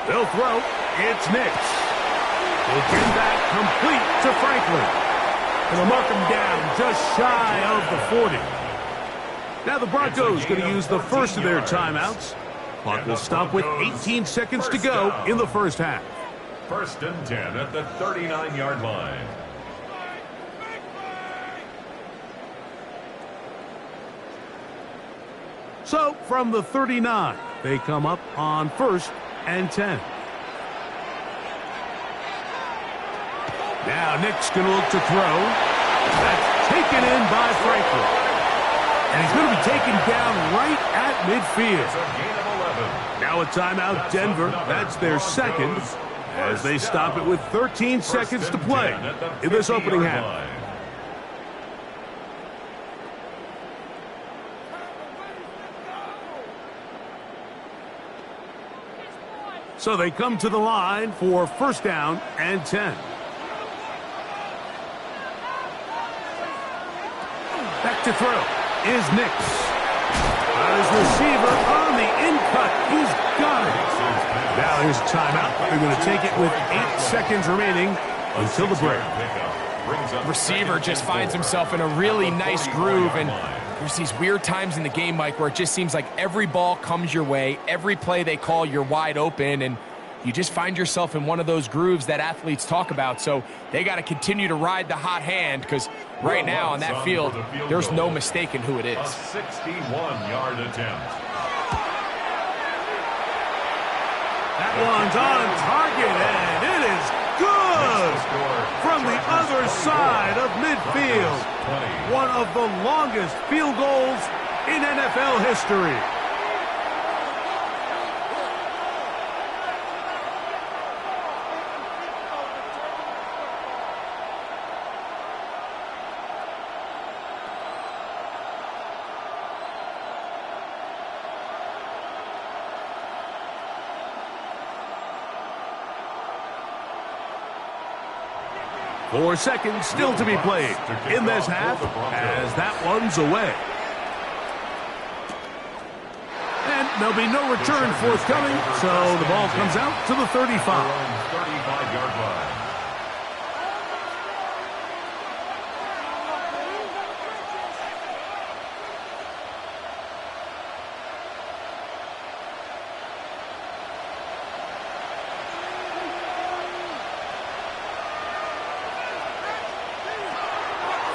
They'll throw. It's Nix. They'll get that complete to Franklin. And they'll mark him down just shy of the 40. Now the Broncos going to use the first of their timeouts. Clock will stop with 18 seconds to go in the first half. 1st and 10 at the 39-yard line. So from the 39, they come up on 1st and 10. Now Nick's going to look to throw. That's taken in by Franklin. And he's going to be taken down right at midfield. It's a gain of 11. Now a timeout, Denver. That's their second, as they stop it with 13 seconds to play in this opening half. So they come to the line for first down and 10. Back to throw is Nix. His receiver on the in-cut. He's got it. Now here's a timeout. They're going to take it with 8 seconds remaining until the break. Receiver just finds himself in a really nice groove, and there's these weird times in the game, Mike, where it just seems like every ball comes your way, every play they call, you're wide open, and you just find yourself in one of those grooves that athletes talk about. So they got to continue to ride the hot hand, because right now on that field, there's no mistaking who it is. A 61-yard attempt. That one's on target, and it is good from the other side of midfield. One of the longest field goals in NFL history. Four seconds still to be played in this half as that one's away. And there'll be no return forthcoming, so the ball comes out to the 35. 35-yard line.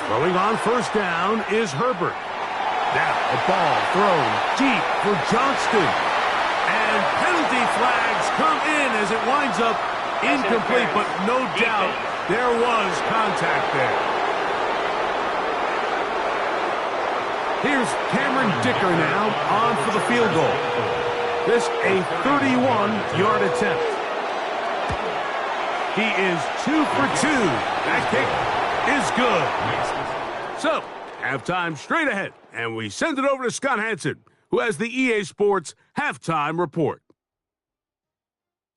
Throwing on first down is Herbert. Now a ball thrown deep for Johnston. And penalty flags come in as it winds up incomplete, but no doubt there was contact there. Here's Cameron Dicker now on for the field goal. This a 31-yard attempt. He is 2 for 2. That kick is good. So, halftime straight ahead, and we send it over to Scott Hansen, who has the EA Sports Halftime Report.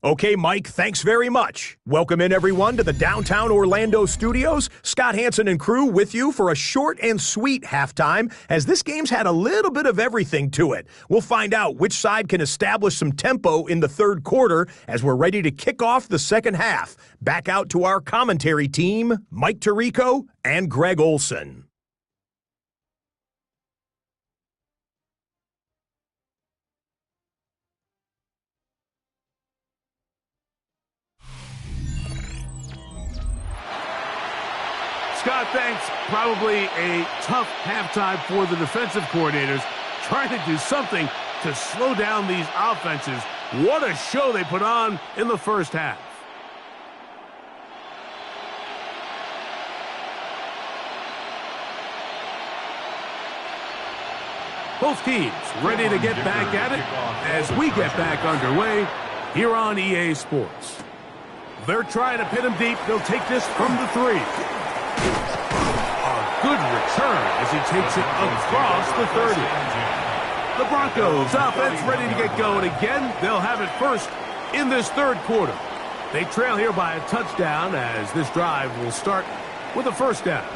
Okay, Mike, thanks very much. Welcome in, everyone, to the downtown Orlando studios. Scott Hansen and crew with you for a short and sweet halftime, as this game's had a little bit of everything to it. We'll find out which side can establish some tempo in the third quarter as we're ready to kick off the second half. Back out to our commentary team, Mike Tirico and Greg Olson. Scott, thanks. Probably a tough halftime for the defensive coordinators, trying to do something to slow down these offenses. What a show they put on in the first half. Both teams ready to get back at it as we get back underway here on EA Sports. They're trying to pin him deep. They'll take this from the 3. A good return as he takes it across the 30. The Broncos offense ready to get going again. They'll have it first in this third quarter. They trail here by a touchdown as this drive will start with a first down.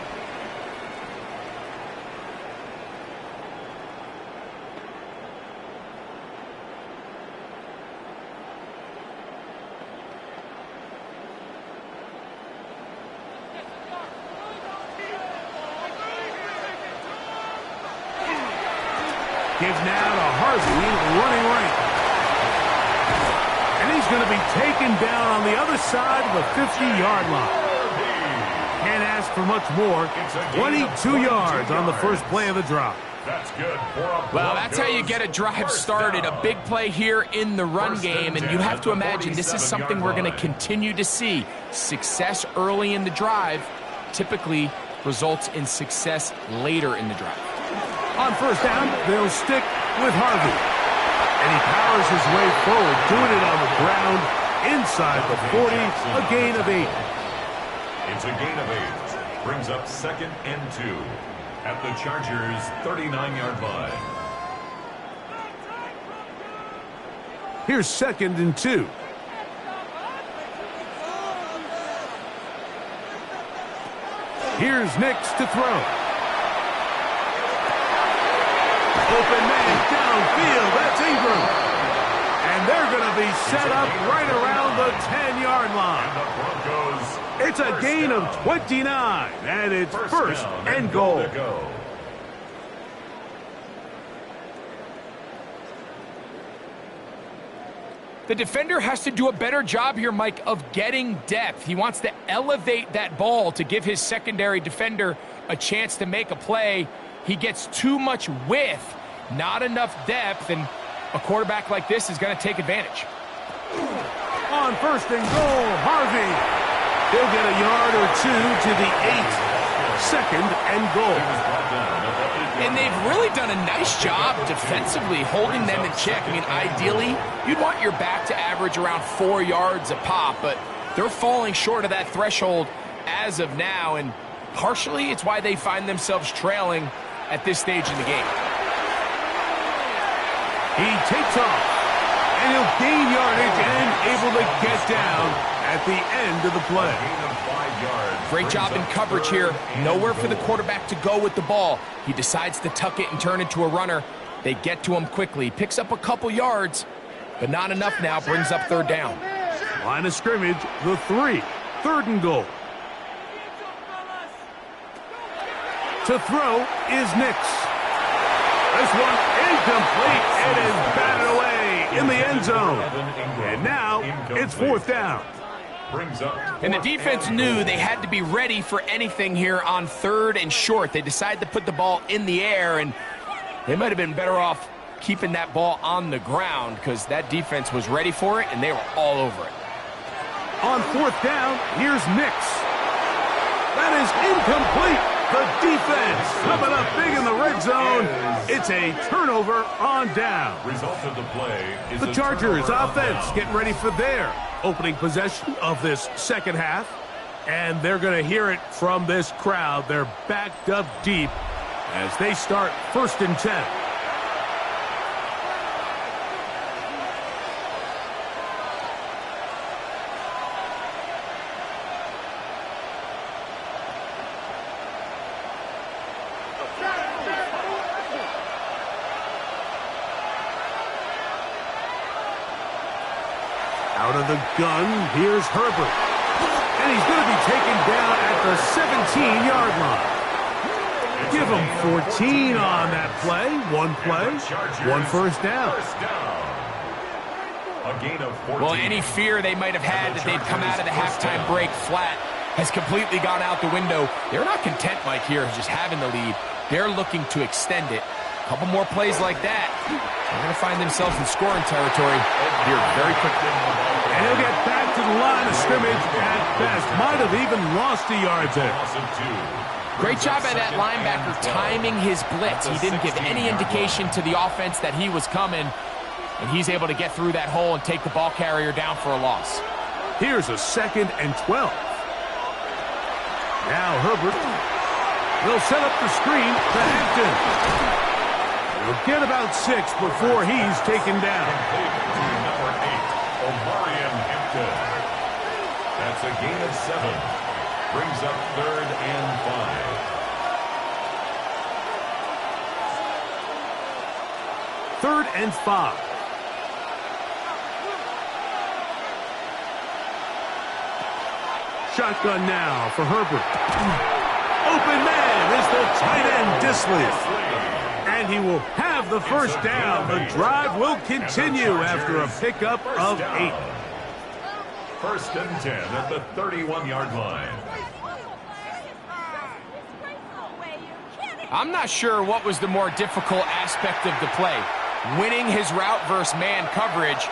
Gives now to Harvey, running right. And he's going to be taken down on the other side of the 50-yard line. Can't ask for much more. 22 yards on the first play of the drive. That's good. Well, that's how you get a drive started. A big play here in the run game, and you have to imagine this is something we're going to continue to see. Success early in the drive typically results in success later in the drive. On first down, they'll stick with Harvey. And he powers his way forward, doing it on the ground, inside the 40, a gain of 8. It's a gain of 8. Brings up 2nd and 2 at the Chargers' 39-yard line. Here's 2nd and 2. Here's Nix to throw. Open man downfield. That's Ingram. And they're going to be set up right around the 10-yard line. And the Broncos, it's a gain of 29, and it's first and goal. The defender has to do a better job here, Mike, of getting depth. He wants to elevate that ball to give his secondary defender a chance to make a play. He gets too much width, not enough depth, and a quarterback like this is going to take advantage. On first and goal, Harvey. He'll get a yard or 2 to the 8. 2nd and goal. And they've really done a nice job defensively holding them in check. I mean, ideally, you'd want your back to average around 4 yards a pop, but they're falling short of that threshold as of now, and partially it's why they find themselves trailing at this stage in the game. He takes off, and he'll gain yardage and able to get down at the end of the play. Great job in coverage here. Nowhere for the quarterback to go with the ball. He decides to tuck it and turn into a runner. They get to him quickly. Picks up a couple yards, but not enough now. Brings up 3rd down. Line of scrimmage, the 3. 3rd and goal. To throw is Nix. This one incomplete. It is batted away in the end zone. And now it's 4th down. And the defense knew they had to be ready for anything here on 3rd and short. They decided to put the ball in the air, and they might have been better off keeping that ball on the ground because that defense was ready for it, and they were all over it. On 4th down, here's Nix. That is incomplete. The defense coming up big in the red zone. It's a turnover on down. Result of the play is the Chargers offense getting ready for their opening possession of this 2nd half. And they're going to hear it from this crowd. They're backed up deep as they start 1st and 10. Out of the gun, here's Herbert. And he's going to be taken down at the 17-yard line. Give him 14 on that play. 1 play, 1 first down. A gain of 14. Well, any fear they might have had that they'd come out of the halftime break flat has completely gone out the window. They're not content, Mike, here, just having the lead. They're looking to extend it. A couple more plays like that, they're going to find themselves in scoring territory here very quickly. And he'll get back to the line of scrimmage at best. Might have even lost a yard there. Great job by that linebacker timing his blitz. He didn't give any indication to the offense that he was coming, and he's able to get through that hole and take the ball carrier down for a loss. Here's a 2nd and 12. Now Herbert will set up the screen to Hampton. He'll get about 6 before he's taken down. Number 8, Omarion Hampton. That's a gain of 7. Brings up 3rd and 5. 3rd and 5. Shotgun now for Herbert. Open man is the tight end, Disley. And he will have the first down. The drive will continue after a pickup of 8. 1st and 10 at the 31-yard line. I'm not sure what was the more difficult aspect of the play. Winning his route versus man coverage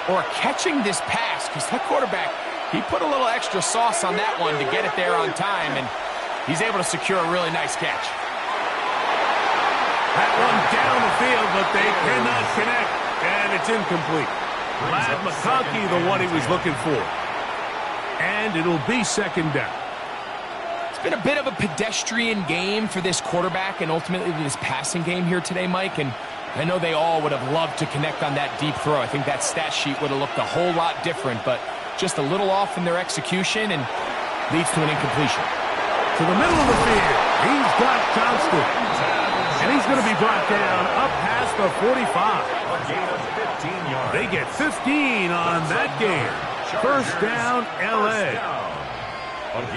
or catching this pass, because that quarterback, he put a little extra sauce on that one to get it there on time, and he's able to secure a really nice catch. That but they cannot connect, and it's incomplete. Lad McConkey, the one he was looking for. And it'll be second down. It's been a bit of a pedestrian game for this quarterback and ultimately this passing game here today, Mike, and I know they all would have loved to connect on that deep throw. I think that stat sheet would have looked a whole lot different, but just a little off in their execution and leads to an incompletion. To the middle of the field, he's got Johnston. And he's going to be brought down up past the 45. A gain of 15 yards. They get 15 on that game. First down, LA.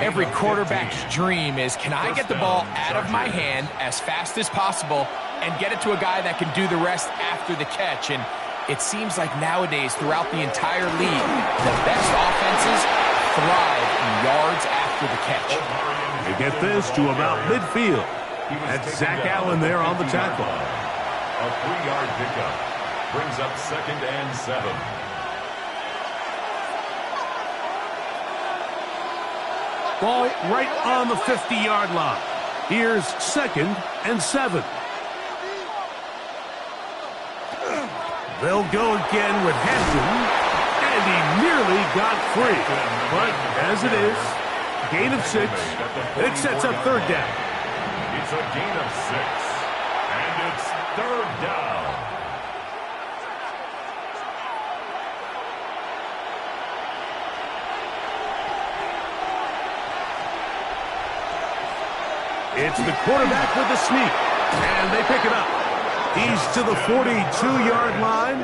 Every quarterback's dream is, can I get the ball out of my hand as fast as possible and get it to a guy that can do the rest after the catch? And it seems like nowadays, throughout the entire league, the best offenses thrive in yards after the catch. They get this to about midfield. That's Zach Allen there on the tackle. A 3-yard pickup brings up 2nd and 7. Ball right on the 50-yard line. Here's 2nd and 7. They'll go again with Hampton, and he nearly got free. But as it is, gain of 6, it sets up third down. It's a gain of 6, and it's third down. It's the quarterback with the sneak, and they pick it up. He's to the 42-yard line,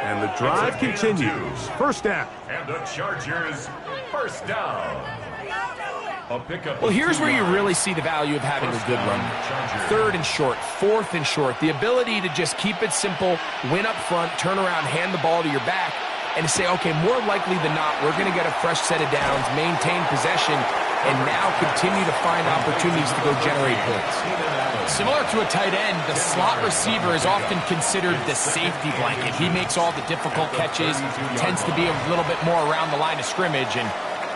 and the drive continues. First down. And the Chargers, first down. A pickup. Well, here's where you really see the value of having a good run. 3rd and short, 4th and short. The ability to just keep it simple, win up front, turn around, hand the ball to your back, and to say, okay, more likely than not, we're going to get a fresh set of downs, maintain possession, and now continue to find opportunities to go generate points. Similar to a tight end, the slot receiver is often considered the safety blanket. He makes all the difficult catches, tends to be a little bit more around the line of scrimmage, and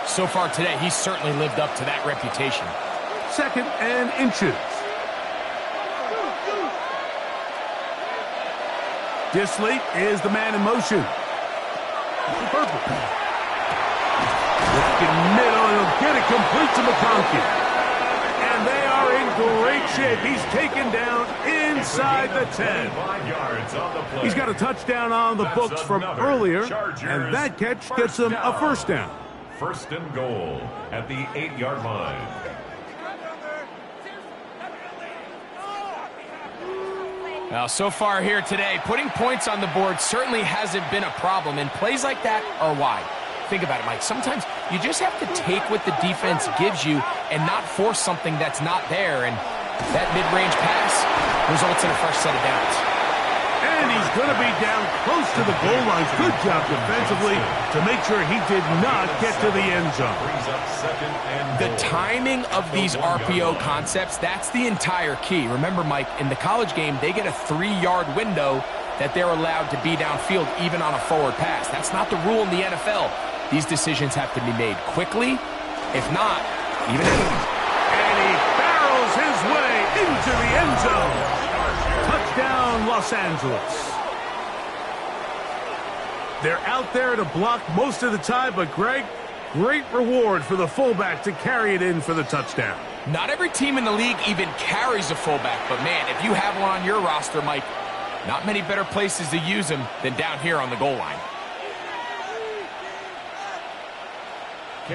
so far today, he's certainly lived up to that reputation. 2nd and inches. Disley is the man in motion. Looking middle, he'll get it complete to McConkey. And they are in great shape. He's taken down inside the 10. He's got a touchdown on the books from earlier, and that catch gets him a first down. 1st and goal at the 8-yard line. Now, so far here today, putting points on the board certainly hasn't been a problem, and plays like that are why. Think about it, Mike. Sometimes you just have to take what the defense gives you and not force something that's not there, and that mid-range pass results in a fresh set of downs. And he's going to be down close to the goal line. Good job defensively to make sure he did not get to the end zone. The timing of these RPO concepts, that's the entire key. Remember, Mike, in the college game, they get a 3-yard window that they're allowed to be downfield even on a forward pass. That's not the rule in the NFL. These decisions have to be made quickly, if not, even if... And he barrels his way into the end zone. Touchdown, Los Angeles. They're out there to block most of the time, but Greg, great reward for the fullback to carry it in for the touchdown. Not every team in the league even carries a fullback, but man, if you have one on your roster, Mike, not many better places to use him than down here on the goal line.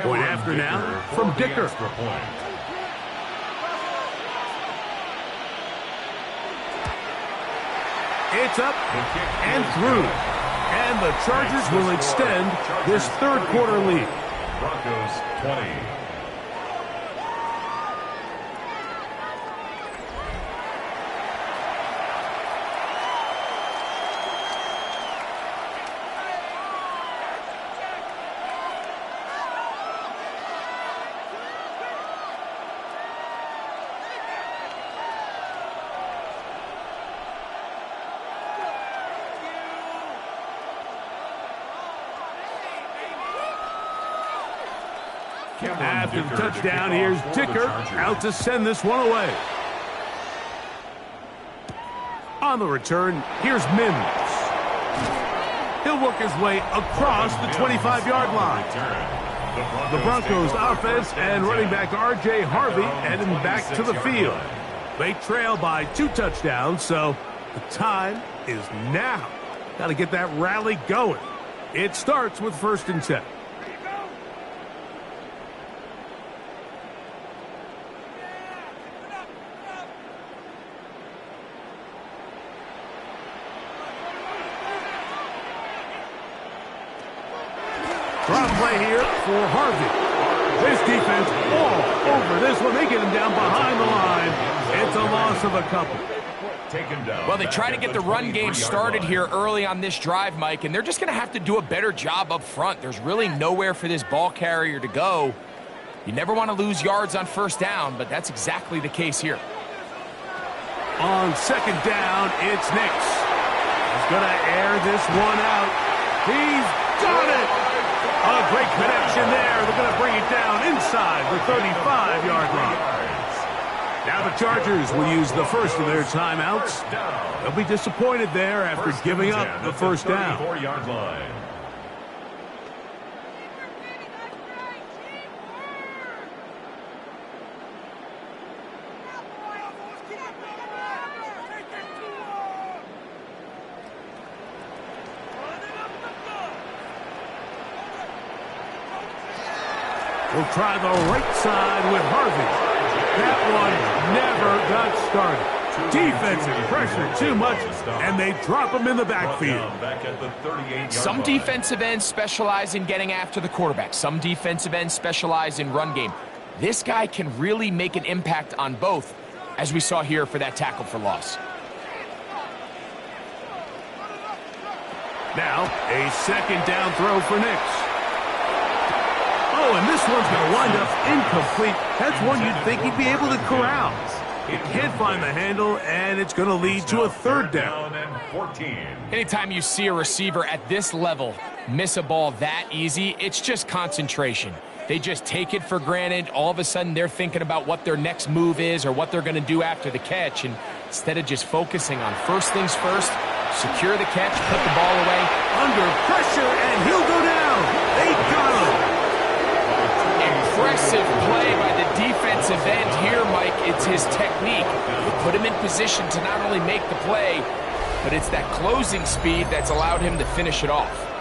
Point after now from Dicker. It's up and through. And the Chargers will extend this third quarter lead. Broncos 20. After the touchdown, here's Dicker out to send this one away. On the return, here's Mims. He'll work his way across the 25-yard line. The Broncos offense and running back R.J. Harvey heading back to the field. They trail by 2 touchdowns, so the time is now. Got to get that rally going. It starts with 1st and 10. Drop play here for Harvey. This defense all over this one. They get him down behind the line. It's a loss of a couple. Well, they try to get the run game started here early on this drive, Mike, and they're just going to have to do a better job up front. There's really nowhere for this ball carrier to go. You never want to lose yards on 1st down, but that's exactly the case here. On 2nd down, it's Nix. He's going to air this one out. He's got it! A great connection there. They're going to bring it down inside the 35-yard line. Now the Chargers will use the first of their timeouts. They'll be disappointed there after giving up the 1st down. 34-yard line. We'll try the right side with Harvey. That one never got started. Defensive pressure too much, and they drop him in the backfield. Some defensive ends specialize in getting after the quarterback. Some defensive ends specialize in run game. This guy can really make an impact on both, as we saw here for that tackle for loss. Now, a 2nd down throw for Nix. Oh, and this one's going to wind up incomplete. That's one you'd think he'd be able to corral. He can't find the handle, and it's going to lead to a 3rd down. Anytime you see a receiver at this level miss a ball that easy, it's just concentration. They just take it for granted. All of a sudden, they're thinking about what their next move is or what they're going to do after the catch. And instead of just focusing on first things first, secure the catch, put the ball away. Under pressure, and he'll go down. They got him. Impressive play by the defensive end here, Mike. It's his technique. Put him in position to not only make the play, but it's that closing speed that's allowed him to finish it off.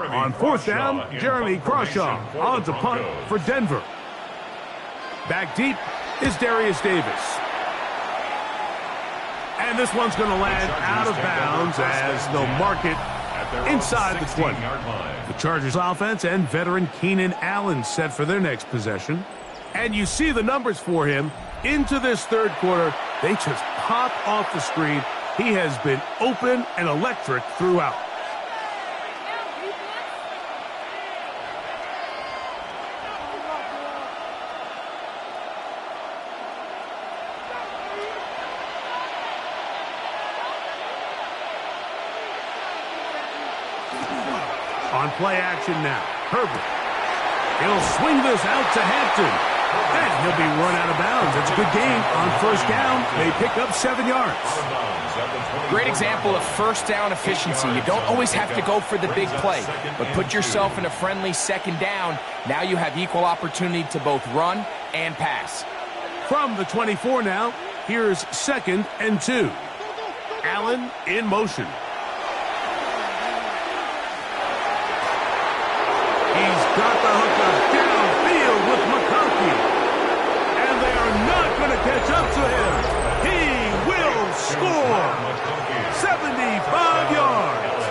On 4th down, Jeremy Crawshaw on to punt for Denver. Back deep is Darius Davis. And this one's going to land out of bounds as they'll mark it inside the 20. The Chargers offense and veteran Keenan Allen set for their next possession. And you see the numbers for him into this 3rd quarter. They just pop off the screen. He has been open and electric throughout. On play action now, Herbert. He'll swing this out to Hampton. And he'll be run out of bounds. It's a good game. On 1st down, they pick up 7 yards. Great example of 1st down efficiency. You don't always have to go for the big play, but put yourself in a friendly 2nd down. Now you have equal opportunity to both run and pass. From the 24 now, here's 2nd and 2. Allen in motion. He's got the hooker downfield with McConkey. And they are not going to catch up to him. He will score. 75 yards.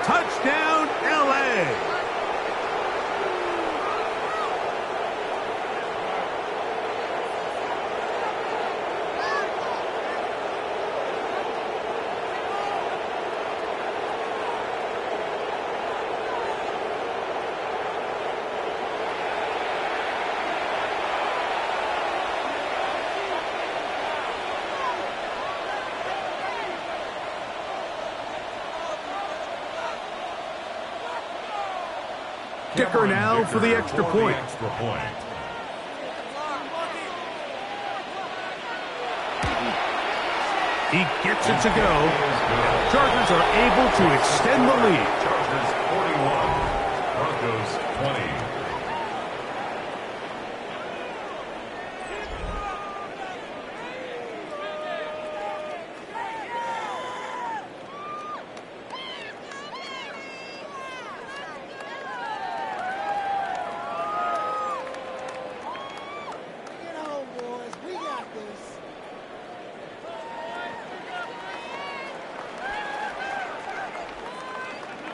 Touchdown, LA. Kicker now for the extra point. He gets it to go. Chargers are able to extend the lead. Chargers 41, Broncos 20.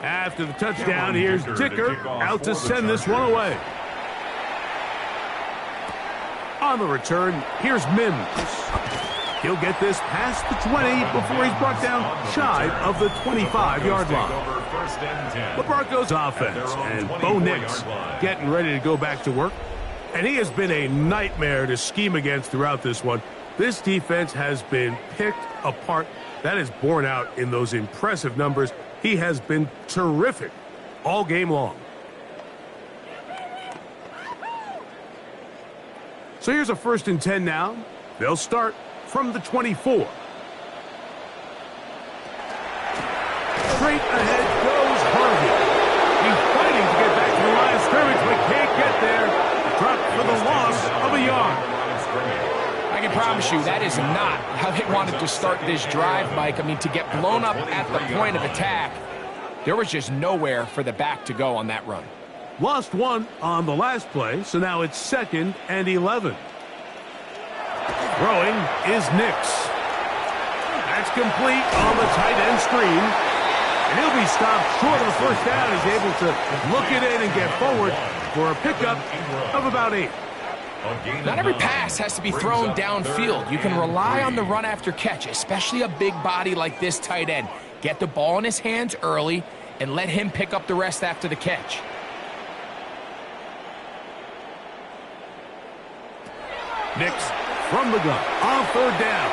After the touchdown, here's Dicker out to send this one away. On the return, here's Mims. He'll get this past the 20 before he's brought down shy of the 25-yard line. The Broncos offense and Bo Nix getting ready to go back to work. And he has been a nightmare to scheme against throughout this one. This defense has been picked apart. That is borne out in those impressive numbers. He has been terrific all game long. So here's a 1st and 10 now. They'll start from the 24. Straight ahead goes Harvey. He's fighting to get back to the line of scrimmage, but can't get there. Dropped for the loss of a yard. I can promise you that is not how they wanted to start this drive, Mike. I mean, to get blown up at the point of attack, there was just nowhere for the back to go on that run. Lost one on the last play, so now it's 2nd and 11. Throwing is Nix. That's complete on the tight end screen. And he'll be stopped short of the 1st down. He's able to look it in and get forward for a pickup of about 8. Not every pass has to be thrown downfield. You can rely on the run after catch, especially a big body like this tight end. Get the ball in his hands early and let him pick up the rest after the catch. Nix from the gun on 3rd down.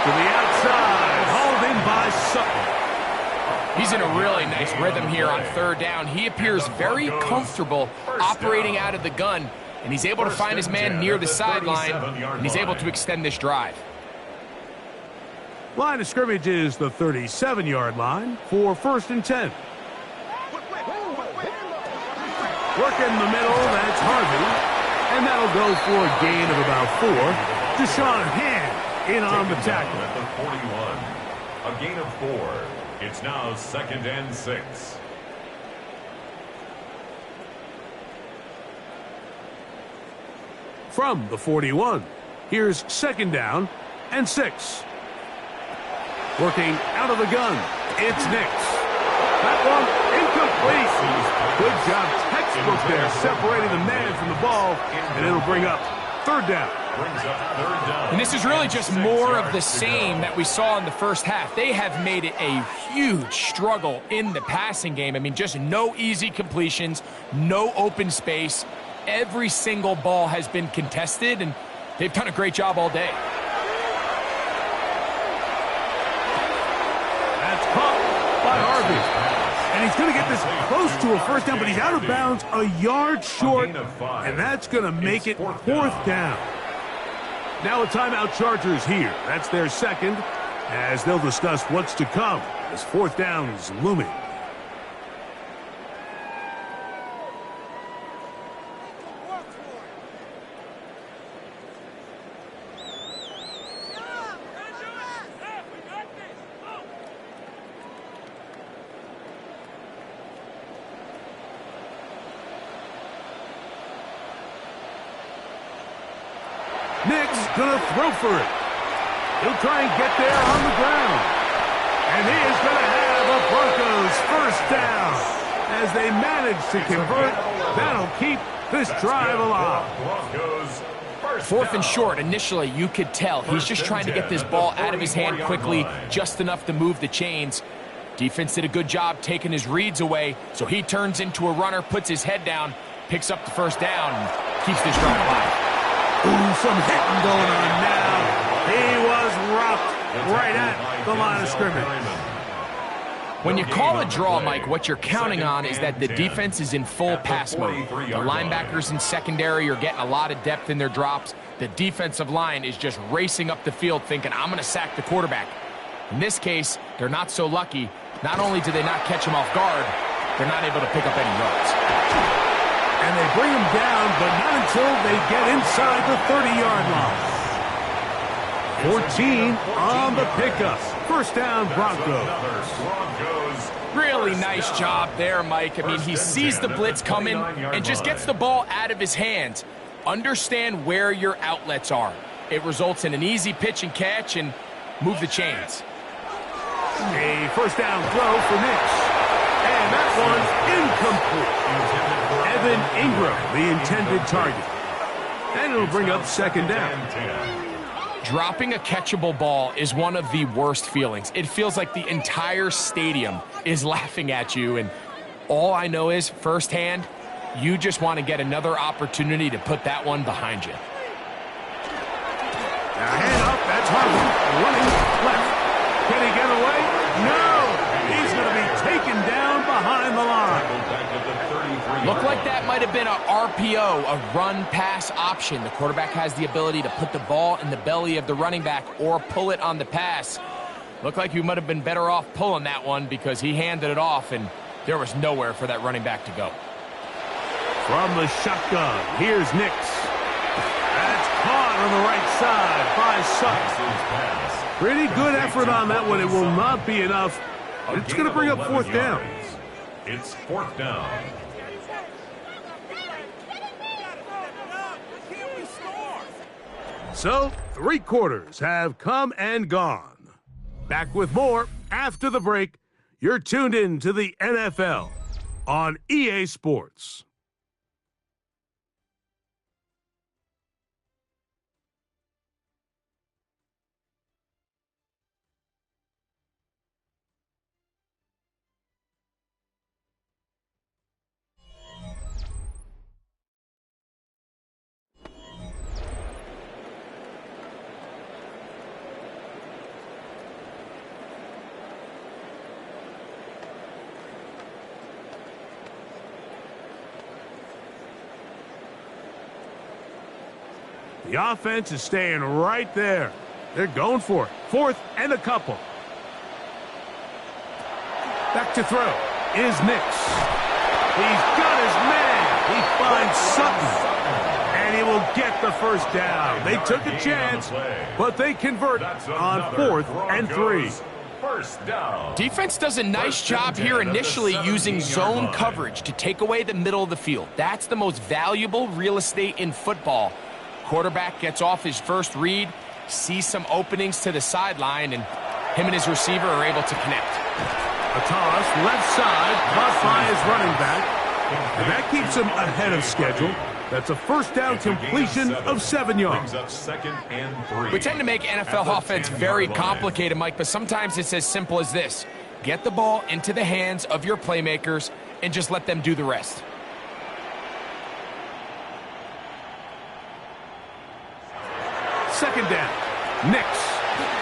To the outside, hauled in by Sutton. He's in a really nice rhythm here on 3rd down. He appears very comfortable operating out of the gun, and he's able to find his man near the sideline, and he's able to extend this drive. Line of scrimmage is the 37-yard line for 1st and 10. Working the middle, that's Harvey. And that'll go for a gain of about 4. Deshaun Hand in on the tackle. At the 41. A gain of 4. It's now 2nd and 6. From the 41, here's 2nd down and 6. Working out of the gun, it's Nix. That one incomplete. Good job, textbook there, separating the man from the ball, and it'll bring up 3rd down. And this is really just more of the same that we saw in the 1st half. They have made it a huge struggle in the passing game. I mean, just no easy completions, no open space. Every single ball has been contested, and they've done a great job all day. That's caught by Harvey. And he's going to get this close to a 1st down, but he's out of bounds a yard short, and that's going to make it 4th down. Now a timeout Chargers here. That's their 2nd, as they'll discuss what's to come as 4th down is looming. Nix gonna throw for it. He'll try and get there on the ground. And he is gonna have a Broncos 1st down. As they manage to convert, that'll keep this drive alive. 4th and short. Initially, you could tell he's just trying to get this ball out of his hand quickly, just enough to move the chains. Defense did a good job taking his reads away, so he turns into a runner, puts his head down, picks up the 1st down, and keeps this drive alive. Ooh, some hitting going on now. He was rocked right at the line of scrimmage. When you call a draw, Mike, what you're counting on is that the defense is in full pass mode. The linebackers in secondary are getting a lot of depth in their drops. The defensive line is just racing up the field thinking, I'm going to sack the quarterback. In this case, they're not so lucky. Not only do they not catch him off guard, they're not able to pick up any yards. And they bring him down, but not until they get inside the 30-yard line. 14 on the pickup. First down, Broncos. Really nice job there, Mike. I mean, he sees the blitz coming and just gets the ball out of his hands. Understand where your outlets are. It results in an easy pitch and catch and move the chains. A first down throw for Nix. And that one's incomplete. Evan Ingram, the intended target. And it'll bring up second down. Dropping a catchable ball is one of the worst feelings. It feels like the entire stadium is laughing at you, and all I know is firsthand, you just want to get another opportunity to put that one behind you. Now hand up, that's Harvey, running left. Can he get away? No! He's going to be taken down behind the line. Looked like that might have been a RPO, a run-pass option. The quarterback has the ability to put the ball in the belly of the running back or pull it on the pass. Looked like you might have been better off pulling that one because he handed it off, and there was nowhere for that running back to go. From the shotgun, here's Nix. That's caught on the right side by Sutton. Pretty good effort on that one. It will not be enough. It's going to bring up fourth down. It's fourth down. So, 3 quarters have come and gone. Back with more after the break. You're tuned in to the NFL on EA Sports. The offense is staying right there. They're going for it. Fourth and a couple. Back to throw is Nix. He's got his man. He finds Sutton. And he will get the first down. They took a chance, but they convert on 4th and 3. First down. Defense does a nice job here initially using zone coverage to take away the middle of the field. That's the most valuable real estate in football. Quarterback gets off his first read, sees some openings to the sideline, and him and his receiver are able to connect. A toss, left side, caught by his running back. And that keeps him ahead of schedule. That's a first down completion of 7 yards. Second and 3. We tend to make NFL offense very complicated, Mike, but sometimes it's as simple as this. Get the ball into the hands of your playmakers and just let them do the rest. Second down. Nix.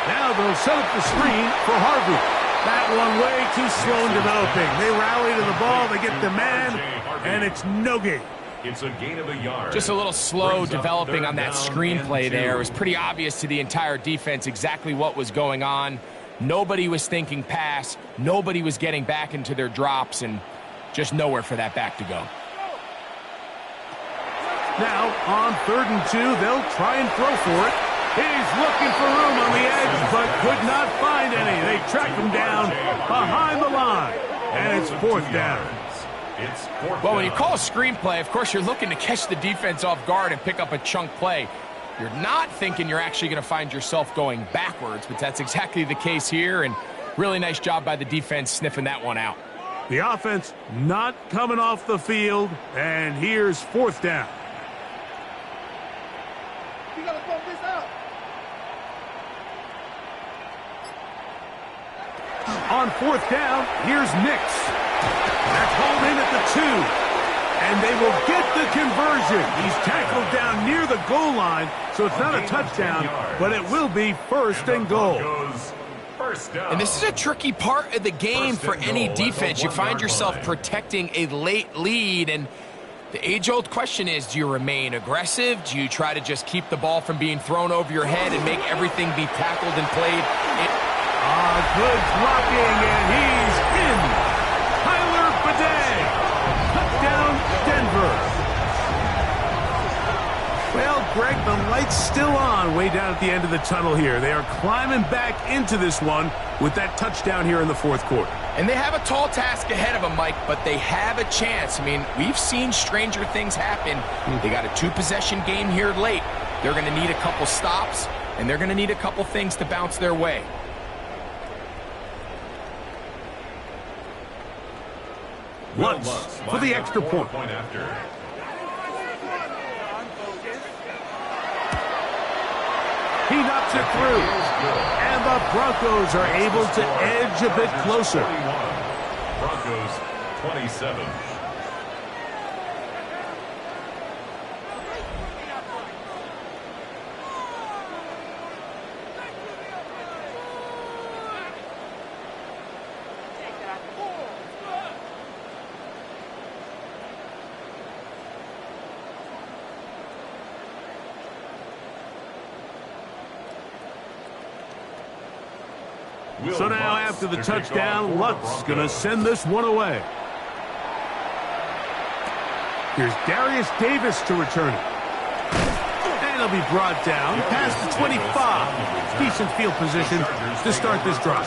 Now they'll set up the screen for Harvey. That one way too slow in developing. They rally to the ball, they get the man, and it's no gain. It's a gain of a yard. Just a little slow developing on that screenplay there. It was pretty obvious to the entire defense exactly what was going on. Nobody was thinking pass. Nobody was getting back into their drops, and just nowhere for that back to go. Now, on 3rd and 2, they'll try and throw for it. He's looking for room on the edge, but could not find any. They track him down behind the line, and it's 4th down. Well, when you call a screenplay, of course, you're looking to catch the defense off guard and pick up a chunk play. You're not thinking you're actually going to find yourself going backwards, but that's exactly the case here, and really nice job by the defense sniffing that one out. The offense not coming off the field, and here's 4th down. You gotta pump this out. On 4th down, here's Nix. That's hauled in at the 2. And they will get the conversion. He's tackled down near the goal line, so it's not a touchdown, but it will be 1st and goal. First down. And this is a tricky part of the game for any defense. You find yourself protecting a late lead, and the age-old question is, do you remain aggressive? Do you try to just keep the ball from being thrown over your head and make everything be tackled and played? Good blocking, and he's in. Tyler Bidet. Touchdown, Denver. Well, Greg, the light's still on way down at the end of the tunnel here. They are climbing back into this one with that touchdown here in the fourth quarter. And they have a tall task ahead of them, Mike, but they have a chance. I mean, we've seen stranger things happen. They got a 2-possession game here late. They're going to need a couple stops, and they're going to need a couple things to bounce their way. Lutz for the extra point. He knocks it through. And the Broncos are able to edge a bit closer. Broncos 27. So now after the touchdown, Lutz going to send this one away. Here's Darius Davis to return it. And he'll be brought down past the 25. Decent field position to start this drive.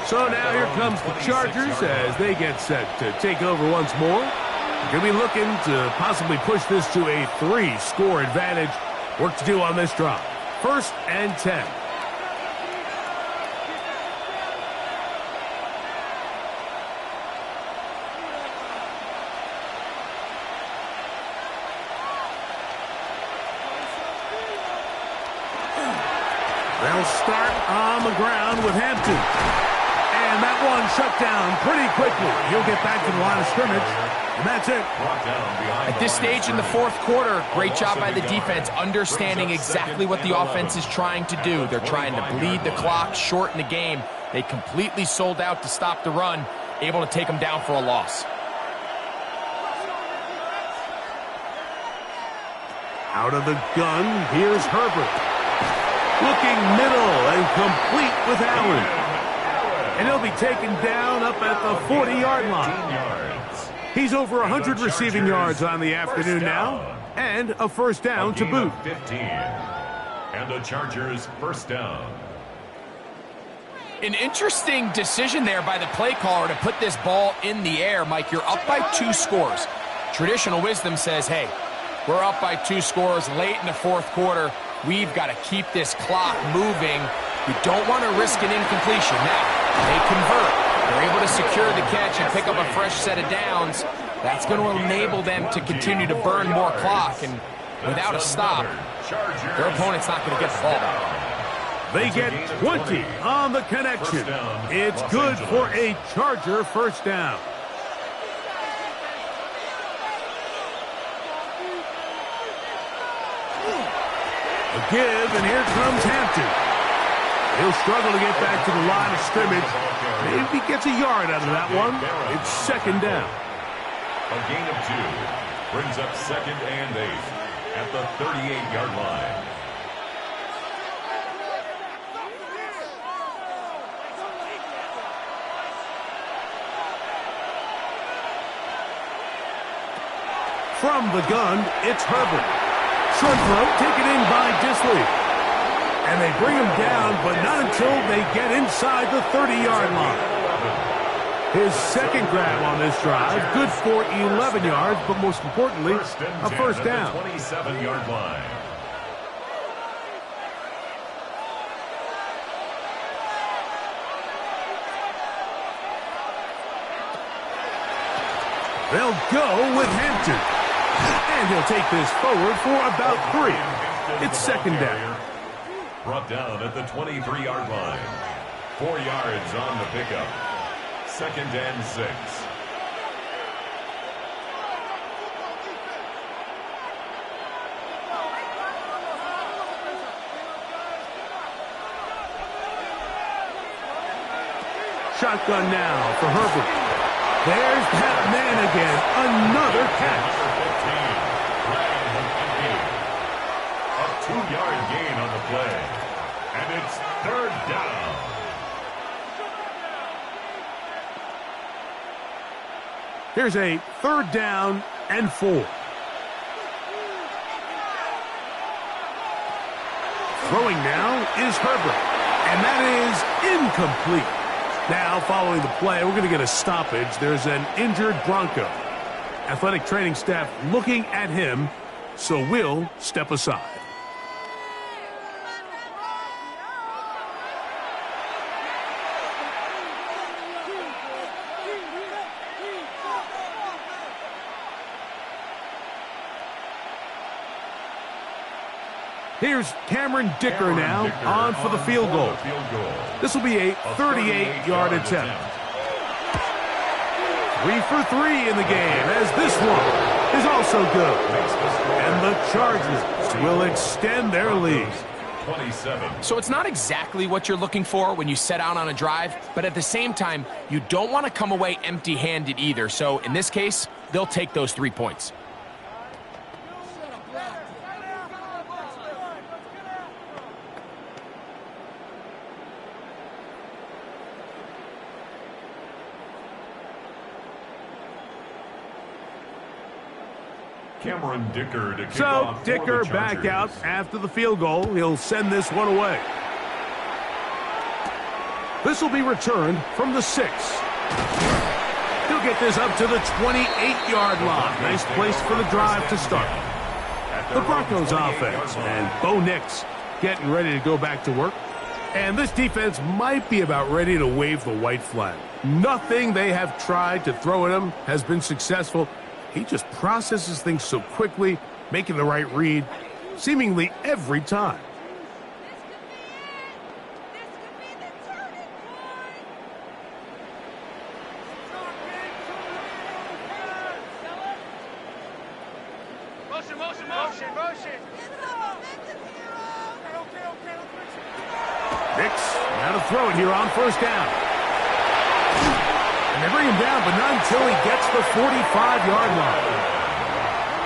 So now here comes the Chargers as they get set to take over once more. They're going to be looking to possibly push this to a 3-score advantage. Work to do on this drive. 1st and 10. They'll start on the ground with Hampton. And that one shut down pretty quickly. He'll get back to the line of scrimmage, and that's it. At this stage in the fourth quarter, great job by the defense, understanding exactly what the offense is trying to do. They're trying to bleed the clock, shorten the game. They completely sold out to stop the run, able to take them down for a loss. Out of the gun, here's Herbert. Looking middle and complete with Allen. And he'll be taken down up at the 40-yard line. He's over 100 receiving yards on the afternoon now, and a first down to boot. 15. And the Chargers first down. An interesting decision there by the play caller to put this ball in the air. Mike, you're up by 2 scores. Traditional wisdom says, hey, we're up by 2 scores late in the fourth quarter. We've got to keep this clock moving. You don't want to risk an incompletion. Now, they convert. They're able to secure the catch and pick up a fresh set of downs. That's going to enable them to continue to burn more clock. And without a stop, their opponent's not going to get the ball back. They get 20 on the connection. It's good for a Charger first down. A give, and here comes Hampton. He'll struggle to get back to the line of scrimmage. Maybe gets a yard out of that one. It's second down. A gain of 2 brings up 2nd and 8 at the 38-yard line. From the gun, it's Herbert. Short throw taken in by Disley. And they bring him down, but not until they get inside the 30-yard line. His second grab on this drive, good for 11 yards, but most importantly, a first down. 27-yard line. They'll go with Hampton. And he'll take this forward for about 3. It's second down. Brought down at the 23-yard line. 4 yards on the pickup. 2nd and 6. Shotgun now for Herbert. There's that man again. Another catch. A 2-yard gain on the play. And it's 3rd down. Here's a 3rd down and 4. Throwing now is Herbert. And that is incomplete. Now, following the play, we're going to get a stoppage. There's an injured Bronco. Athletic training staff looking at him, so we'll step aside. Here's Cameron Dicker now on for the field goal. This will be a 38-yard attempt. 3 for 3 in the game, as this one is also good. And the Chargers will extend their lead. 27. So it's not exactly what you're looking for when you set out on a drive, but at the same time, you don't want to come away empty-handed either. So in this case, they'll take those 3 points. Cameron Dicker to kick So off Dicker back out after the field goal. He'll send this one away. This will be returned from the 6. He'll get this up to the 28-yard line. Nice place for the drive to start. The Broncos offense and Bo Nix getting ready to go back to work. And this defense might be about ready to wave the white flag. Nothing they have tried to throw at him has been successful. He just processes things so quickly, making the right read, seemingly every time. Nix now to throw it here on 1st down. And they bring him down, but not until he gets the 45-yard line.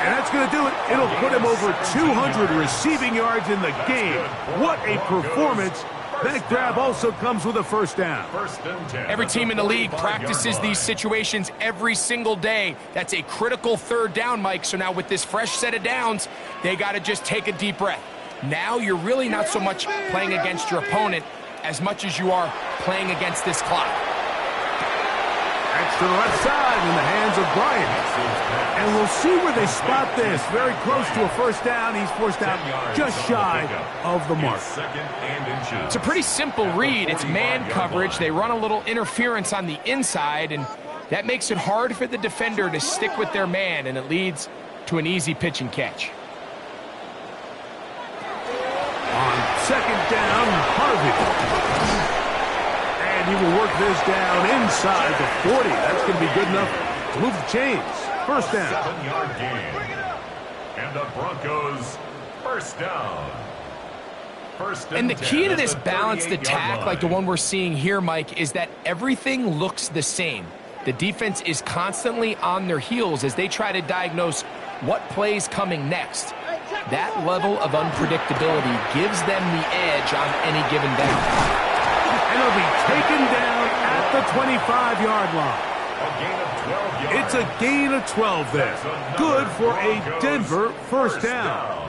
And that's going to do it. It'll put him over 200 receiving yards in the game. What a performance. That grab also comes with a 1st down. Every team in the league practices these situations every single day. That's a critical 3rd down, Mike. So now with this fresh set of downs, they got to just take a deep breath. Now you're really not so much playing against your opponent as much as you are playing against this clock. That's to the left side in the hands of Bryant. And we'll see where they spot this. Very close to a 1st down. He's forced out just shy of the mark. It's a pretty simple read. It's man coverage. They run a little interference on the inside, and that makes it hard for the defender to stick with their man, and it leads to an easy pitch and catch. On 2nd down, Harvey. And he will work this down inside the 40. That's going to be good enough to move the chains. 1st down. 7-yard gain. And the Broncos 1st down. And the key to this balanced attack, like the one we're seeing here, Mike, is that everything looks the same. The defense is constantly on their heels as they try to diagnose what play's coming next. That level of unpredictability gives them the edge on any given down. And he'll be taken down at the 25-yard line. It's a gain of 12 there. Good for a Denver 1st down.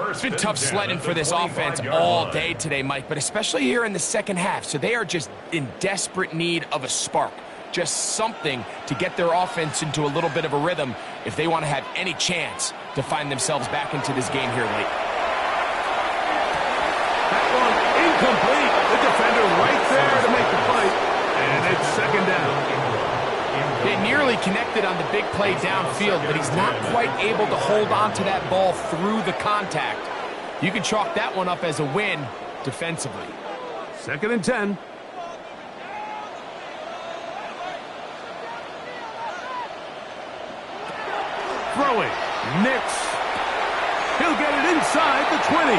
It's been tough sledding for this offense all day today, Mike, but especially here in the 2nd half. So they are just in desperate need of a spark. Just something to get their offense into a little bit of a rhythm if they want to have any chance to find themselves back into this game here late. That one incomplete. The defender right there to make the play. And it's 2nd down. They nearly connected on the big play downfield, but he's not quite able to hold on to that ball through the contact. You can chalk that one up as a win defensively. 2nd and 10. Throwing. Nix. He'll get it inside the 20.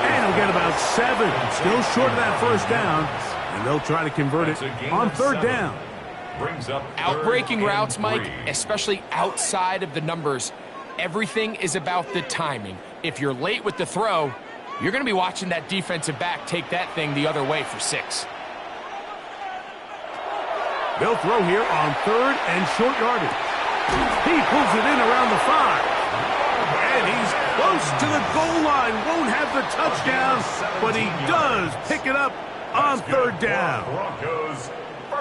And he'll get about 7. Still short of that 1st down. And they'll try to convert it on third down. Brings up Outbreaking third routes, and Mike, 3. especially outside of the numbers, everything is about the timing. If you're late with the throw, you're going to be watching that defensive back take that thing the other way for 6. They'll throw here on third and short yardage. He pulls it in around the 5. And he's close to the goal line. Won't have the touchdown, but he does pick it up on third down. Broncos.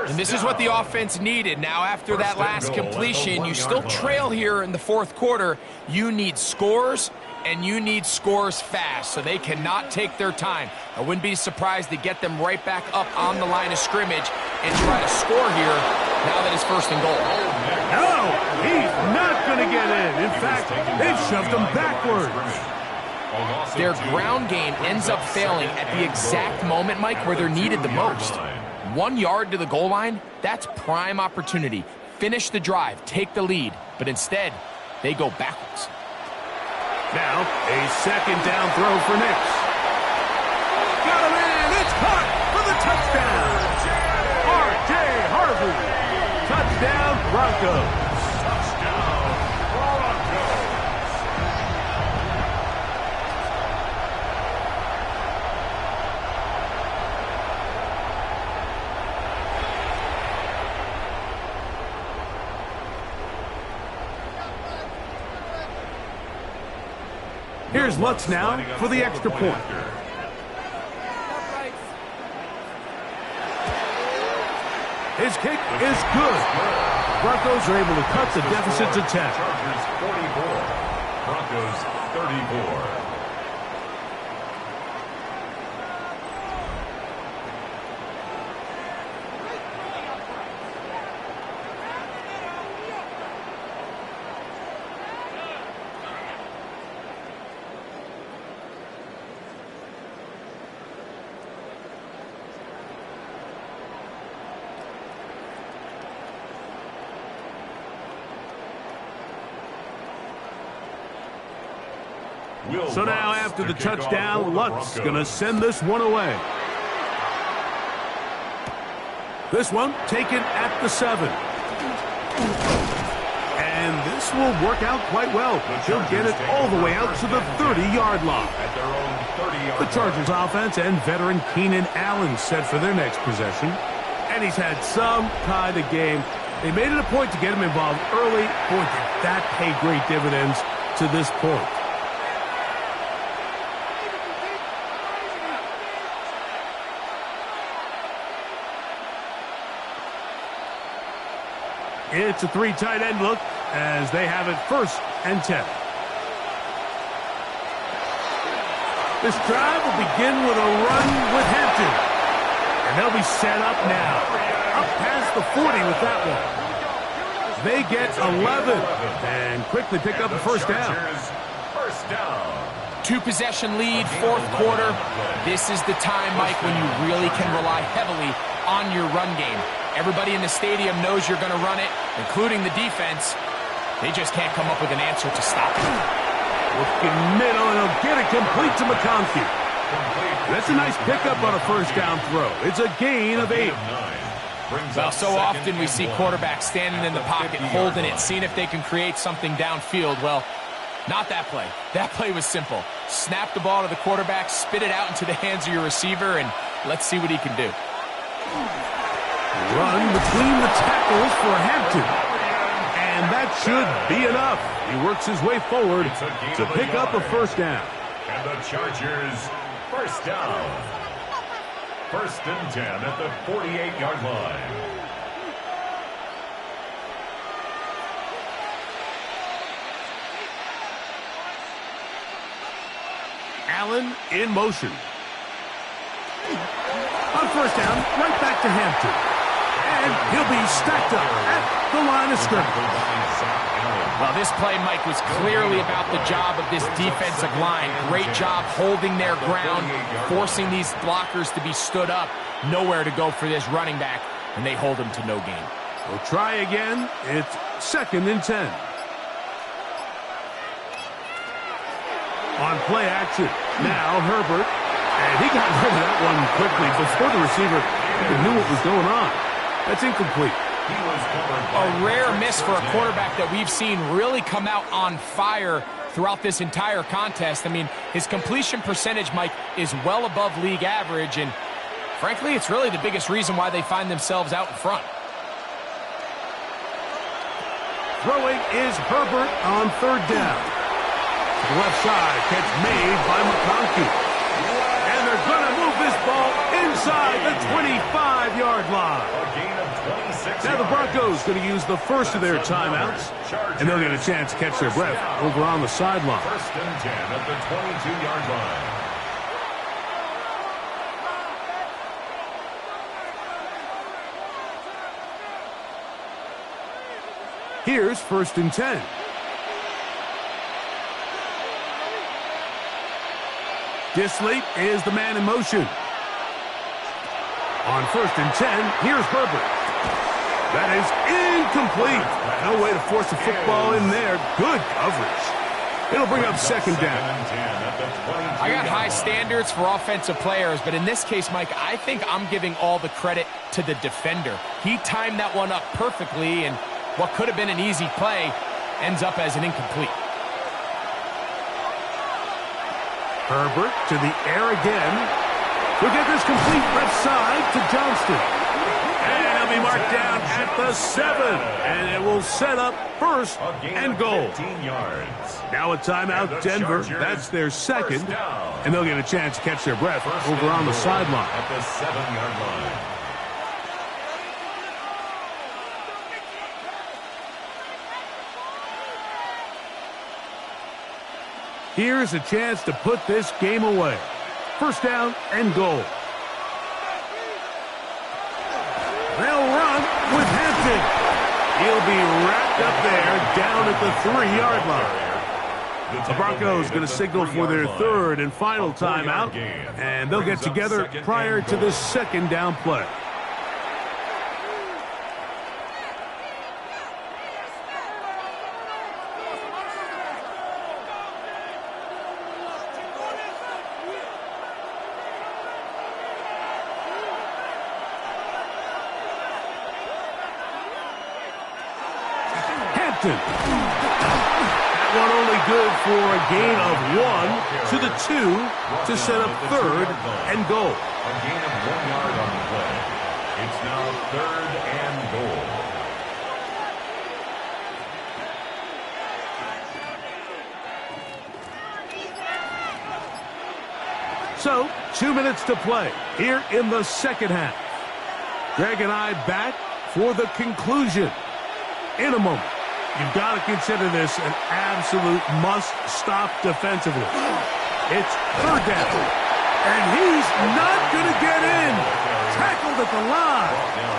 And this is what the offense needed. Now, after that last completion, you still trail here in the fourth quarter. You need scores, and you need scores fast, so they cannot take their time. I wouldn't be surprised to get them right back up on the line of scrimmage and try to score here now that it's first and goal. No, he's not going to get in. In fact, they've shoved him backwards. Their ground game ends up failing at the exact moment, Mike, where they're needed the most. 1 yard to the goal line, that's prime opportunity. Finish the drive, take the lead, but instead, they go backwards. Now, a second down throw for Nix. Got him in, it's caught for the touchdown. R.J. Harvey, touchdown Broncos. Touchdown Broncos. Here's Lutz now for the extra point. His kick is good. Broncos are able to cut the deficit to 10. Chargers 44. Broncos 34. So now after the touchdown, Lutz going to send this one away. This one taken at the 7. And this will work out quite well. He'll get it all the way out to the 30-yard line. The Chargers offense and veteran Keenan Allen set for their next possession. And he's had some kind of game. They made it a point to get him involved early. Boy, did that pay great dividends to this point. It's a 3 tight end look as they have it first and 10. This drive will begin with a run with Hampton. And they'll be set up now. Up past the 40 with that one. They get 11 and quickly pick up the first down. First down. 2-possession lead, fourth quarter. This is the time, Mike, when you really can rely heavily on your run game. Everybody in the stadium knows you're going to run it, including the defense. They just can't come up with an answer to stop it. Looking middle, and he'll get it complete to McConkey. That's a nice pickup on a first down throw. It's a gain of 8. Well, so often we see quarterbacks standing in the pocket, holding it, seeing if they can create something downfield. Well, not that play. That play was simple. Snap the ball to the quarterback, spit it out into the hands of your receiver, and let's see what he can do. Run between the tackles for Hampton. And that should be enough. He works his way forward to pick up a first down. And the Chargers, first down. First and 10 at the 48-yard line. Allen in motion. On first down, right back to Hampton. And he'll be stacked up at the line of scrimmage. Well, this play, Mike, was clearly about the job of this defensive line. Great job holding their ground, forcing these blockers to be stood up. Nowhere to go for this running back, and they hold him to no gain. We'll try again. It's second and 10. On play action, now Herbert. And he got rid of that one quickly before the receiver He knew what was going on. That's incomplete. A rare miss for a quarterback that we've seen really come out on fire throughout this entire contest. I mean, his completion percentage, Mike, is well above league average, and frankly, it's really the biggest reason why they find themselves out in front. Throwing is Herbert on third down. To the left side, catch made by McConkey. And they're going to move this ball inside the 25-yard line. Now the Broncos going to use the first of their timeouts, and they'll get a chance to catch their breath over on the sideline. First and 10 at the 22-yard line. Here's first and 10. Disley is the man in motion. On first and 10, here's Herbert. That is incomplete. No way to force the football in there. Good coverage. It'll bring up second down. I got high standards for offensive players, but in this case, Mike, I think I'm giving all the credit to the defender. He timed that one up perfectly, and what could have been an easy play ends up as an incomplete. Herbert to the air again. We'll get this complete left side to Johnston. And he'll be marked down at the 7. And it will set up first and goal. Now a timeout, Denver. That's their second. And they'll get a chance to catch their breath over on the sideline. At the 7-yard line. Here's a chance to put this game away. First down and goal. They'll run with Hampton. He'll be wrapped up there down at the 3-yard line. The Broncos going to signal for their third and final timeout, and they'll get together prior to the second down play. That one only good for a gain of 1 to the 2 to set up third and goal. A gain of 1 yard on the play. It's now third and goal. So, 2 minutes to play here in the second half. Greg and I back for the conclusion in a moment. You've got to consider this an absolute must-stop defensively. It's third down, and he's not going to get in. Tackled at the line.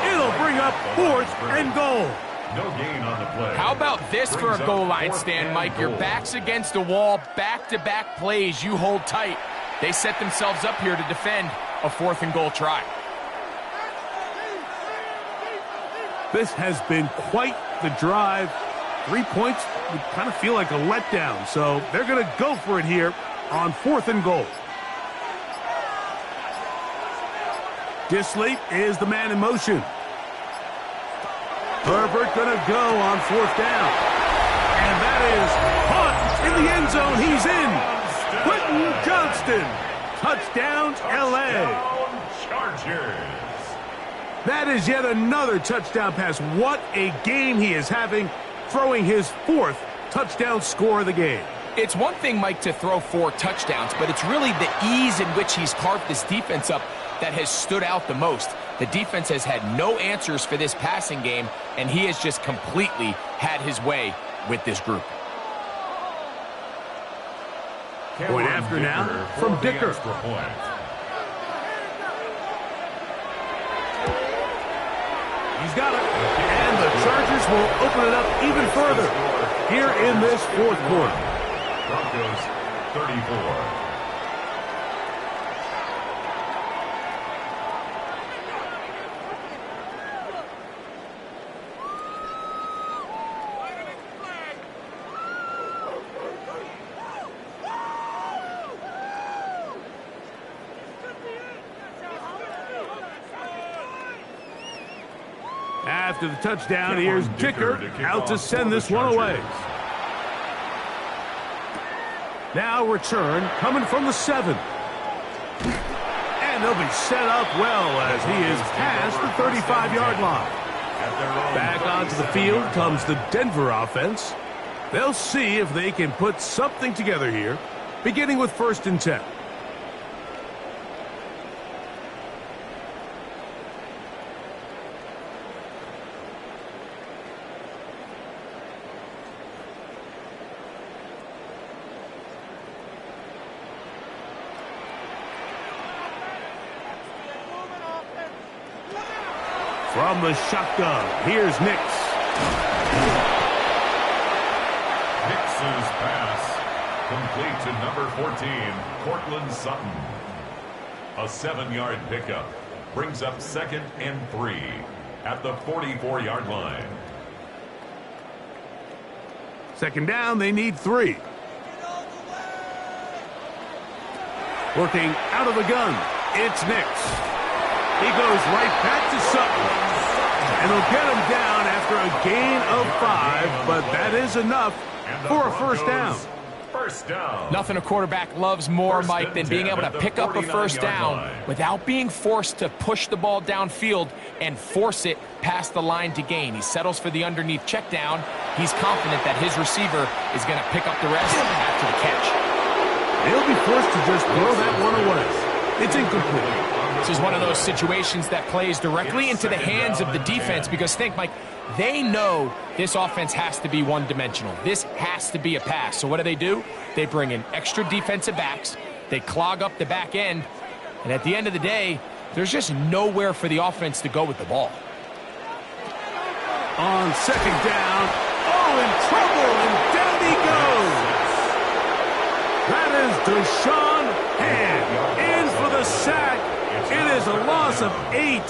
It'll bring up fourth and goal. No gain on the play. How about this for a goal line stand, Mike? Your back's against the wall, back-to-back plays you hold tight. They set themselves up here to defend a fourth and goal try. This has been quite the drive. 3 points would kind of feel like a letdown, so they're going to go for it here on fourth and goal. Disley is the man in motion. Herbert going to go on fourth down. And that is caught in the end zone. He's in. Quentin Johnston. Touchdown, LA. Chargers. That is yet another touchdown pass. What a game he is having, throwing his fourth touchdown score of the game. It's one thing, Mike, to throw 4 touchdowns, but it's really the ease in which he's carved this defense up that has stood out the most. The defense has had no answers for this passing game, and he has just completely had his way with this group. Point after now from Dicker. He's got it. And the Chargers will open it up even further here in this fourth quarter. Broncos 34. After the touchdown, here's Kicker out to send this one away. Now return coming from the 7. And they'll be set up well as he is past the 35-yard line. Back onto the field comes the Denver offense. They'll see if they can put something together here, beginning with 1st and 10. From the shotgun, here's Nix. Nix's pass complete to number 14, Cortland Sutton. A 7-yard pickup brings up 2nd and 3 at the 44-yard line. 2nd down, they need 3. Working out of the gun, it's Nix. He goes right back to Sutton. And they'll get him down after a gain of 5, but that is enough for a 1st down. First down. Nothing a quarterback loves more, Mike, than being able to pick up a 1st down without being forced to push the ball downfield and force it past the line to gain. He settles for the underneath check down. He's confident that his receiver is going to pick up the rest after the catch. They'll be forced to just throw that one away. It's incomplete. This is one of those situations that plays directly into the hands of the defense because think, Mike, they know this offense has to be one-dimensional. This has to be a pass. So what do? They bring in extra defensive backs. They clog up the back end. And at the end of the day, there's just nowhere for the offense to go with the ball. On 2nd down, in trouble, and down he goes. That is Deshaun Hand in for the sack. It is a loss of 8,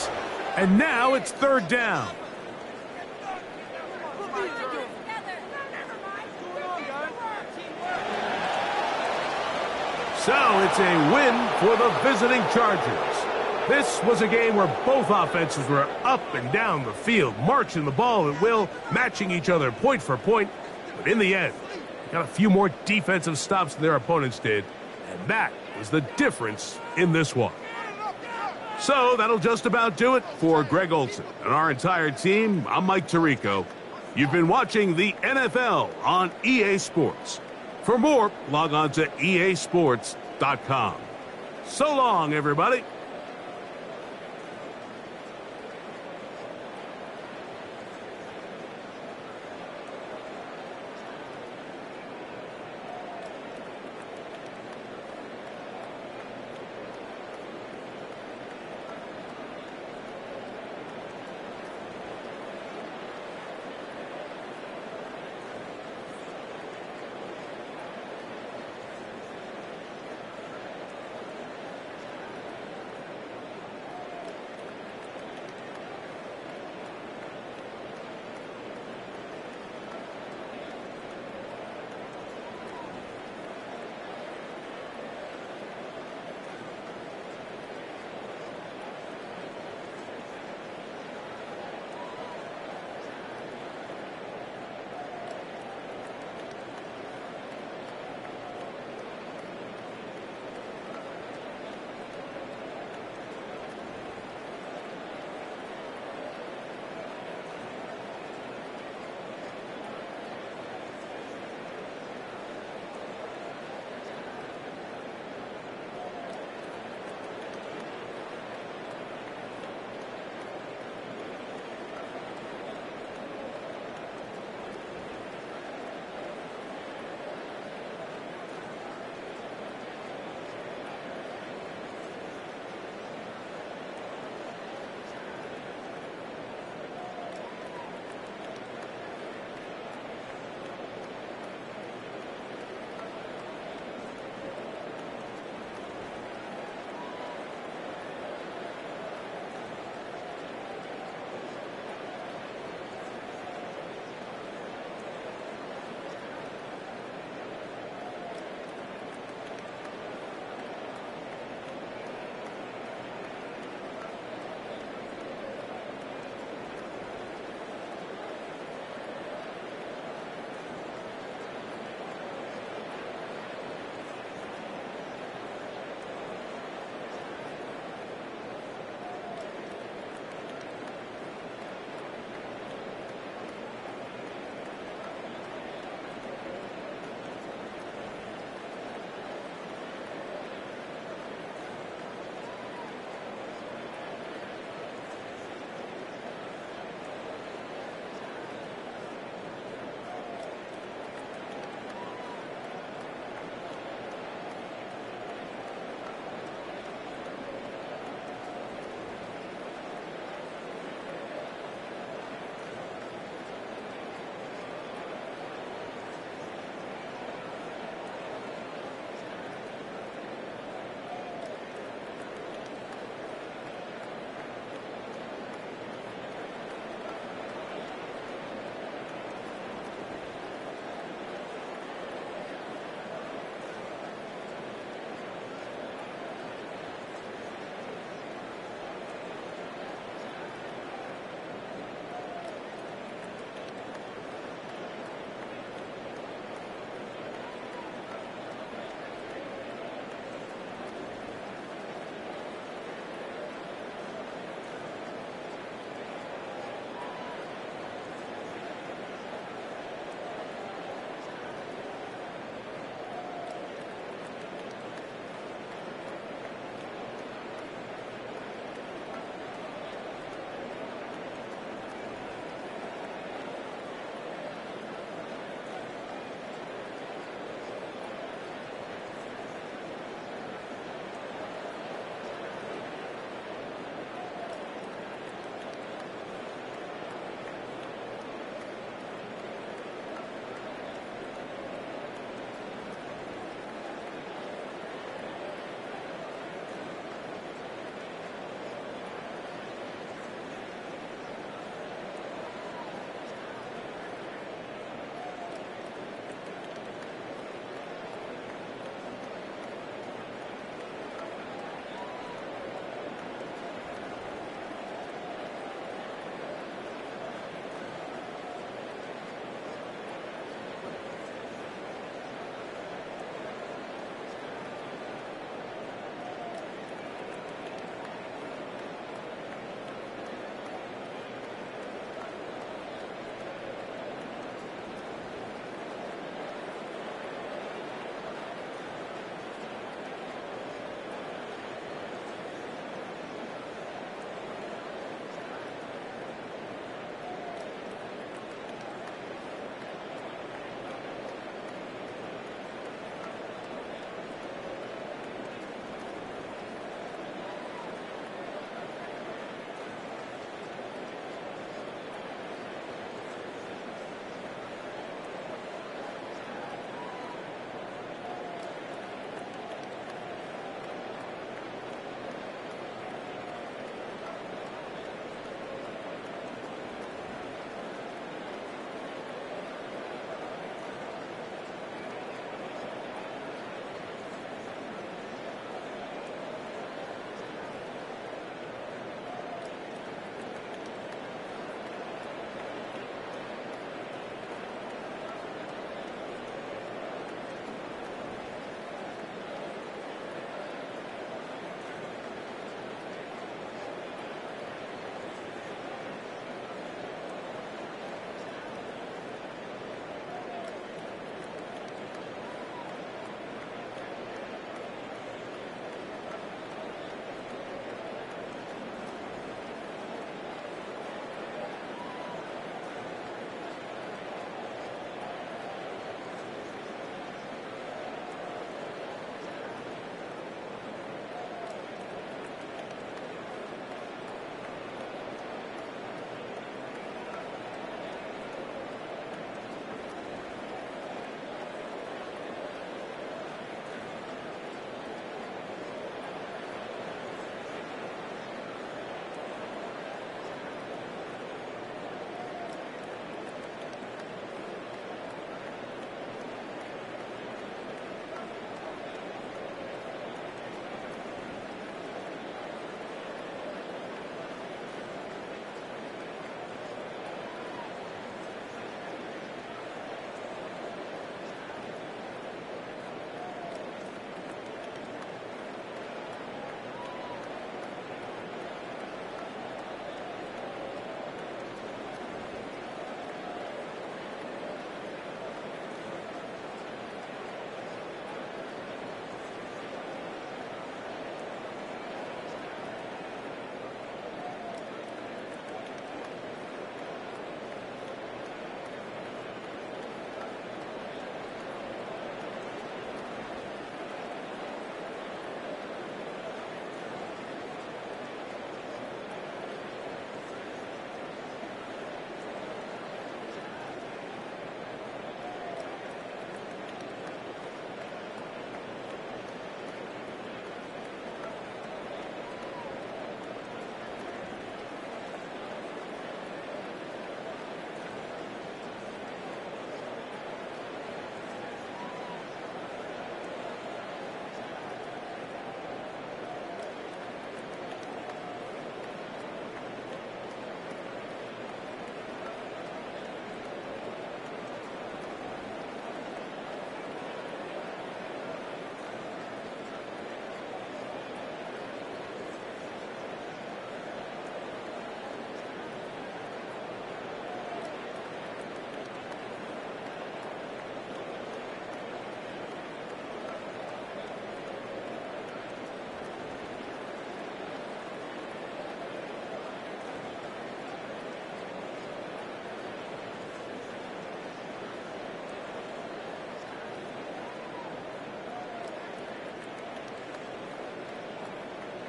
and now it's 3rd down. So it's a win for the visiting Chargers. This was a game where both offenses were up and down the field, marching the ball at will, matching each other point for point. But in the end, they got a few more defensive stops than their opponents did, and that was the difference in this one. So that'll just about do it for Greg Olson and our entire team. I'm Mike Tirico. You've been watching the NFL on EA Sports. For more, log on to easports.com. So long, everybody.